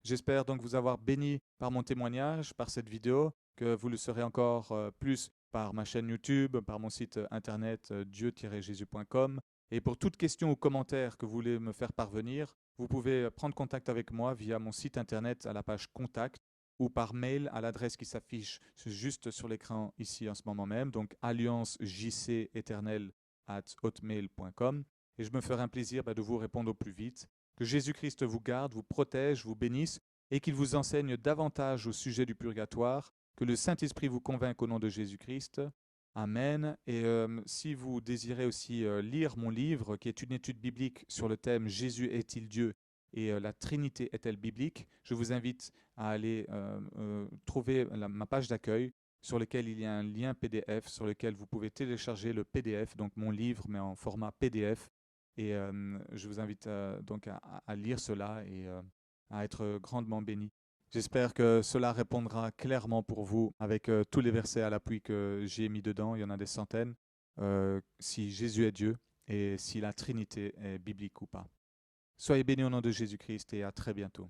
J'espère donc vous avoir béni par mon témoignage, par cette vidéo, que vous le serez encore plus par ma chaîne YouTube, par mon site internet dieu-jésus.com. Et pour toute question ou commentaire que vous voulez me faire parvenir, vous pouvez prendre contact avec moi via mon site internet à la page Contact ou par mail à l'adresse qui s'affiche juste sur l'écran ici en ce moment même, donc alliancejcéternel@hotmail.com. Et je me ferai un plaisir de vous répondre au plus vite. Que Jésus-Christ vous garde, vous protège, vous bénisse et qu'il vous enseigne davantage au sujet du purgatoire. Que le Saint-Esprit vous convainque au nom de Jésus-Christ. Amen. Et si vous désirez aussi lire mon livre, qui est une étude biblique sur le thème Jésus est-il Dieu et la Trinité est-elle biblique, je vous invite à aller trouver ma page d'accueil sur laquelle il y a un lien PDF sur lequel vous pouvez télécharger le PDF, donc mon livre, mais en format PDF. Et je vous invite donc à lire cela et à être grandement béni. J'espère que cela répondra clairement pour vous avec tous les versets à l'appui que j'ai mis dedans. Il y en a des centaines. Si Jésus est Dieu et si la Trinité est biblique ou pas. Soyez bénis au nom de Jésus-Christ et à très bientôt.